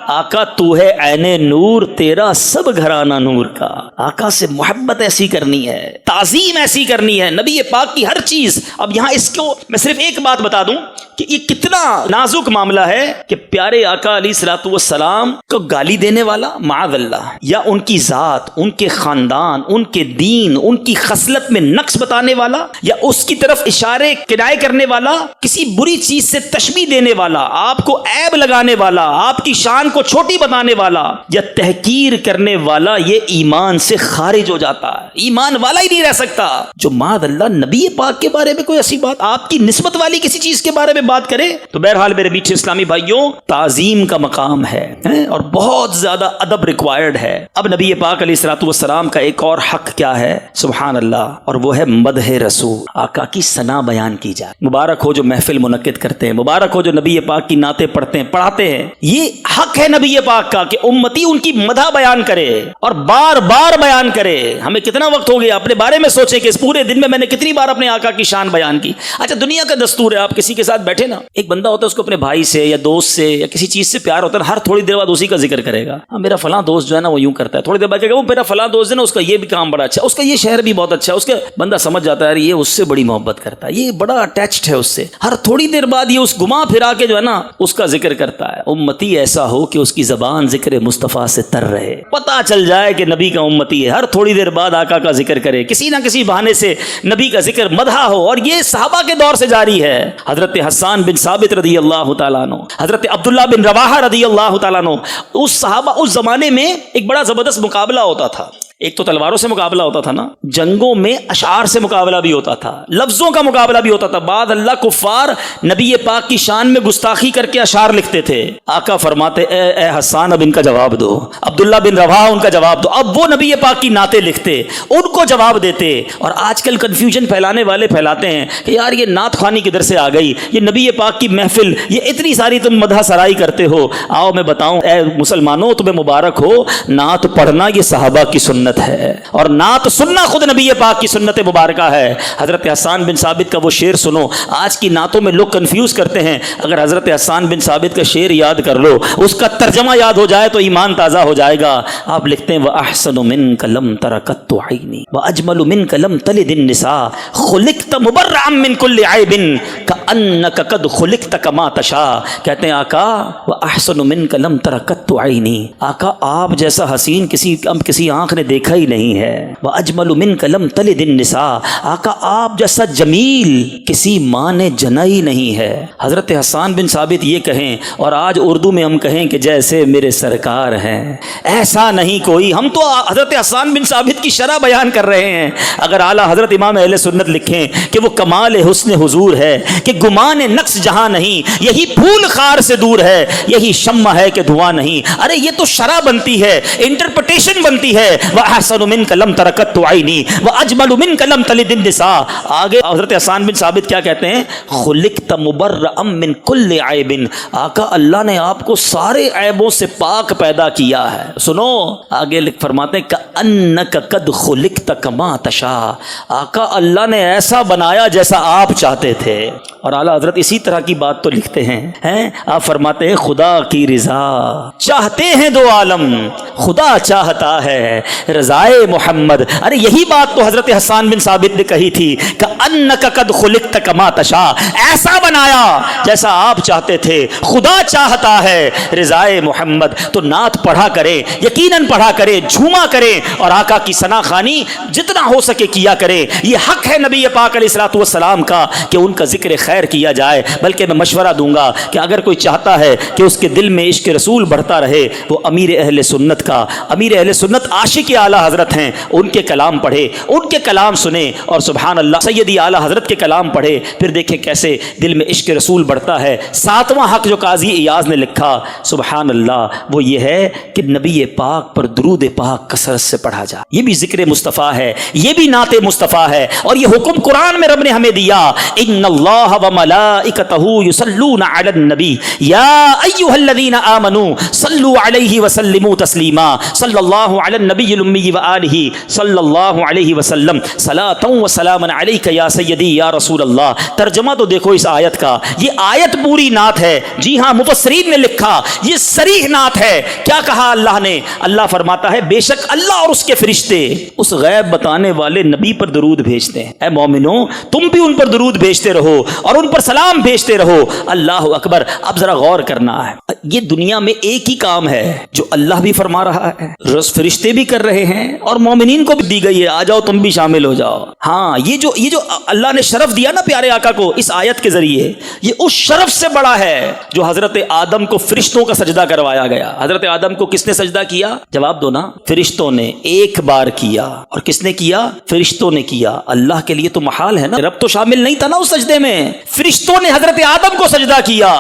آقا تو ہے عین نور, تیرا سب گھرانہ نور کا. آقا سے محبت ایسی کرنی ہے, تعظیم ایسی کرنی ہے, نبی پاک کی ہر چیز. اب یہاں اس کو میں صرف ایک بات بتا دوں کہ یہ کتنا نازک معاملہ ہے کہ پیارے آقا علیہ الصلوۃ والسلام کو گالی دینے والا معاذ اللہ, یا ان کی ذات, ان کے خاندان, ان کے دین, ان کی خصلت میں نقص بتانے والا, یا اس کی طرف اشارے کنائے کرنے والا, کسی بری چیز سے تشبیہ دینے والا, آپ کو عیب لگانے والا, آپ کی شان کو چھوٹی بتانے والا یا تحقیر کرنے والا, یہ ایمان سے خارج ہو جاتا ہے. ایمان والا ہی نہیں رہ سکتا جو معاذ اللہ نبی پاک کے بارے میں کوئی ایسی بات, آپ کی نسبت والی کسی چیز کے بارے میں بات کرے. تو بہرحال میرے میٹھے اسلامی بھائیوں, تعظیم کا مقام ہے اور بہت زیادہ ادب ریکوائرڈ ہے. اب نبی پاک علیہ الصلوۃ والسلام کا ایک اور حق کیا ہے, سبحان اللہ, اور وہ ہے مدح رسول, آقا کی ثنا بیان کی جائے. مبارک ہو جو محفل منعقد کرتے ہیں, مبارک ہو جو نبی پاک کی نعتیں پڑھتے ہیں, پڑھاتے ہیں. یہ حق ہے نبی پاک کا کہ امتی ان کی مدح بیان کرے اور بار بار بیان کرے. ہمیں کتنا وقت ہو گیا اپنے بارے میں سوچیں کہ اس پورے دن میں نے کتنی بار اپنے آقا کی شان بیان کی. اچھا, دنیا کا دستور ہے, آپ کسی کے ساتھ بیٹھے نا, ایک بندہ ہوتا ہے اس کو اپنے بھائی سے یا دوست سے یا کسی چیز سے پیار ہوتا ہے, ہر تھوڑی دیر بعد اسی کا ذکر کرے گا. ہاں میرا فلاں دوست جو ہے نا وہ یوں کرتا ہے, تھوڑی دیر بعد کہے گا وہ میرا فلاں دوست ہے نا, اس کا یہ بھی کام بڑا اچھا ہے, اس کا یہ شہر بھی بہت اچھا ہے, اس کا بندہ سمجھ جاتا ہے یہ اس سے بڑی محبت کرتا ہے, یہ بڑا اٹیچڈ ہے اس سے. ہر تھوڑی دیر بعد یہ اس گما پھرا کے جو ہے نا اس کا ذکر کرتا ہے. امتی ایسا ہو کہ اس کی زبان ذکر مصطفیٰ سے تر رہے, پتہ چل جائے کہ نبی کا امتی ہے, ہر تھوڑی دیر بعد آقا کا ذکر کرے, کسی نہ کسی بہانے سے نبی کا ذکر مدح ہو. اور یہ صحابہ کے دور سے جاری ہے. حضرت حسان بن ثابت رضی اللہ تعالیٰ عنہ, حضرت عبداللہ بن رواحہ رضی اللہ تعالیٰ عنہ, اس صحابہ اس زمانے میں ایک بڑا زبردست مقابلہ ہوتا تھا. ایک تو تلواروں سے مقابلہ ہوتا تھا نا, جنگوں میں اشعار سے مقابلہ بھی ہوتا تھا, لفظوں کا مقابلہ بھی ہوتا تھا. بعد اللہ کفار نبی پاک کی شان میں گستاخی کر کے اشعار لکھتے تھے. آقا فرماتے اے حسان اب ان کا جواب دو, عبداللہ بن رواحہ ان کا جواب دو. اب وہ نبی پاک کی نعتیں لکھتے, ان کو جواب دیتے. اور آج کل کنفیوژن پھیلانے والے پھیلاتے ہیں کہ یار یہ نعت خوانی کدھر سے آ گئی, یہ نبی پاک کی محفل, یہ اتنی ساری تم مدح سرائی کرتے ہو. آؤ میں بتاؤں اے مسلمانوں, تمہیں مبارک ہو, نعت پڑھنا یہ صحابہ کی سنت ہے, اور نعت سننا خود نبی پاک کی سنت مبارکہ ہے. حضرت حسان بن ثابت کا وہ شعر سنو. آج کی نعتوں میں لوگ کنفیوز کرتے ہیں, اگر حضرت حسان بن ثابت کا شعر یاد کر لو, اس کا ترجمہ یاد ہو جائے تو ایمان تازہ ہو جائے گا. آپ لکھتے ہیں وَأَحْسَنُ مِنْكَ لَمْ تَرَ قَطُّ عَيْنِي وَأَجْمَلُ مِنْكَ لَمْ تَلِدِ النِّسَاءُ خُلِقْتَ مُبَرَّأً مِنْ كُلِّ عَيْبٍ كَأَنَّكَ قَدْ خُلِقْتَ كَمَا تَشَاءُ. کہتے ہیں آقا وَأَحْسَنُ مِنْكَ لَمْ تَرَ قَطُّ عَيْنِي, آقا آپ جیسا حسین کسی آنکھ نے دیکھا ہی نہیں ہے. وَأَجْمَلُ مِنْكَ لَمْ تَلِدِ النِّسَاءُ, آقا آپ جیسا جمیل کسی ماں نے جنا ہی نہیں ہے. حضرت حسان بن ثابت یہ کہیں, اور آج اردو میں ہم کہیں کہ جیسے میرے سرکار ہیں ایسا نہیں کوئی. ہم تو حضرت حسان بن ثابت کی شرح بیان کر رہے ہیں. اگر اعلیٰ حضرت امام اہل سنت لکھیں کہ وہ کمال حسن حضور ہے کہ گمان نقص جہاں نہیں, یہی پھول خار سے دور ہے, یہی شمع ہے کہ دھواں نہیں. ارے یہ تو شرح بنتی ہے, انٹرپریٹیشن بنتی ہے. وَأَحْسَنُ مِنْكَ لَمْ تَرَ قَطُّ عَيْنِي وَأَجْمَلُ مِنْكَ لَمْ تَلِدِ النِّسَاءُ. آگے حضرت حسان بن ثابت کیا کہتے ہیں, خُلِقْتَ مُبَرَّأً مِنْ كُلِّ عَيْبٍ, آقا اللہ نے آپ کو سارے عیبوں سے پاک پیدا کیا ہے. سنو آگے فرماتے ہیں كَأَنَّكَ قَدْ خُلِقْتَ كَمَا تَشَاءُ, آقا اللہ نے ایسا بنایا جیسا آپ چاہتے تھے. اور اعلیٰ حضرت اسی طرح کی بات تو لکھتے ہیں, آپ فرماتے ہیں خدا کی رضا چاہتے ہیں دو عالم, خدا چاہتا ہے رضائے محمد. ارے یہی بات تو حضرت حسان بن ثابت نے کہی تھی کہ انک قد خلقت کما تشاء, ایسا بنایا جیسا آپ چاہتے تھے, خدا چاہتا ہے رضائے محمد. تو نعت پڑھا کرے, یقیناً پڑھا کرے, جھوما کرے, اور آقا کی ثنا خوانی جتنا ہو سکے کیا کرے. یہ حق ہے نبی پاک علیہ الصلوۃ والسلام کا کہ ان کا ذکر خیر خیر کیا جائے، بلکہ میں مشورہ دوں گا کہ اگر کوئی چاہتا ہے کہ اس کے دل میں عشق رسول بڑھتا رہے، وہ امیر اہل سنت کا، امیر اہل سنت عاشق اعلیٰ حضرت ہیں، ان کے کلام پڑھے، ان کے کلام سنے، اور سبحان اللہ سیدی اعلیٰ حضرت کے کلام پڑھے، پھر دیکھیں کیسے دل میں عشق رسول بڑھتا ہے۔ ساتواں حق جو قاضی ایاز نے لکھا، سبحان اللہ، وہ یہ ہے کہ نبی پاک پر درود پاک کثرت سے پڑھا جائے۔ یہ بھی ذکر مصطفیٰ ہے، یہ بھی نعت مصطفیٰ ہے، اور یہ حکم قرآن میں رب نے ہمیں دیا، ان اللہ وملائکتہ یصلون علی النبی یا ایھا الذین آمنوا صلوا علیہ وسلموا تسلیما، صلی اللہ علی النبی الامی وآلہ صلی اللہ علیہ وسلم، صلاۃ وسلام علیک یا سیدی یا رسول اللہ۔ ترجمہ تو دیکھو اس آیت کا، یہ آیت پوری نعت ہے، جی ہاں مفسرین نے لکھا یہ صریح نعت ہے۔ کیا کہا اللہ نے؟ اللہ فرماتا ہے بے شک اللہ اور اس کے فرشتے اس غیب بتانے والے نبی پر درود بھیجتے ہیں۔ اے مومنو تم بھی ان پر درود بھیجتے رہو اور ان پر سلام بھیجتے رہو۔ اللہ اکبر۔ اب ذرا غور کرنا ہے، یہ دنیا میں ایک ہی کام ہے جو اللہ بھی فرما رہا ہے، فرشتے بھی کر رہے ہیں، اور مومنین کو بھی دی گئی ہے، آ جاؤ تم بھی شامل ہو جاؤ۔ ہاں یہ جو اللہ نے شرف دیا نا پیارے آقا کو اس آیت کے ذریعے، یہ اس شرف سے بڑا ہے جو حضرت آدم کو فرشتوں کا سجدہ کروایا گیا۔ حضرت آدم کو کس نے سجدہ کیا؟ جواب دو نا۔ فرشتوں نے ایک بار کیا، اور کس نے کیا؟ فرشتوں نے کیا۔ اللہ کے لیے تو محال ہے نا، رب تو شامل نہیں تھا نا اس سجدے میں، فرشتوں نے حضرت آدم کو سجدہ کیا۔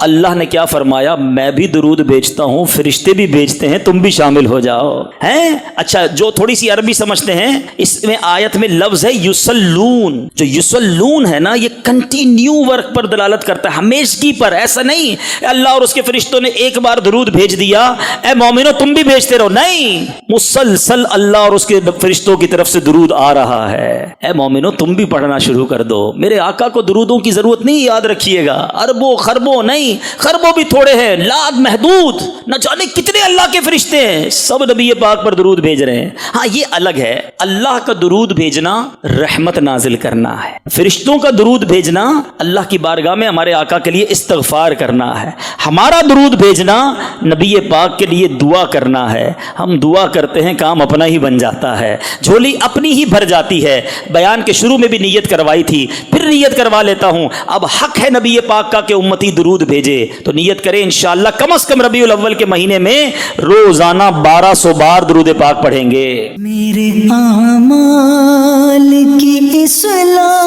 اللہ نے کیا فرمایا؟ میں بھی درود بھیجتا ہوں، فرشتے بھی بھیجتے ہیں، تم بھی شامل ہو جاؤ۔ ہیں اچھا، جو تھوڑی سی عربی سمجھتے ہیں، اس میں آیت میں لفظ ہے یصلون، جو یصلون ہے نا یہ کنٹینیو ورک پر دلالت کرتا ہے، ہمیشگی پر۔ ایسا نہیں اللہ اور اس کے فرشتوں نے ایک بار درود بھیج دیا اے مومنو تم بھی بھیجتے رہو، نہیں، مسلسل اللہ اور اس کے فرشتوں کی طرف سے درود آ رہا ہے۔ اے مومنو تم بھی پڑھنا شروع کر دو۔ میرے آقا کو درودوں کی ضرورت نہیں، یاد رکھیے گا، اربوں خربوں نہیں، خربوں بھی تھوڑے ہیں، لاکھ محدود، نہ جانے کتنے اللہ کے فرشتے ہیں، سب نبی پاک پر درود بھیج رہے ہیں۔ ہاں یہ الگ ہے، اللہ کا درود بھیجنا رحمت نازل کرنا ہے، فرشتوں کا درود بھیجنا اللہ کی بارگاہ میں ہمارے آقا کے لیے استغفار کرنا ہے، ہمارا درود بھیجنا نبی پاک کے لیے دعا کرنا ہے۔ ہم دعا کرتے ہیں کام اپنا ہی بن جاتا ہے، جھولی اپنی ہی بھر جاتی ہے۔ بیان کے شروع میں بھی نیت کروائی تھی، پھر نیت کروا لیتا ہوں، اب حق ہے نبی پاک کا کہ امتی درود بھیجے، تو نیت کریں انشاءاللہ کم از کم ربیع الاول کے مہینے میں روزانہ 1200 بار درود پاک پڑھیں گے۔ میرے اعمال کی اصلاح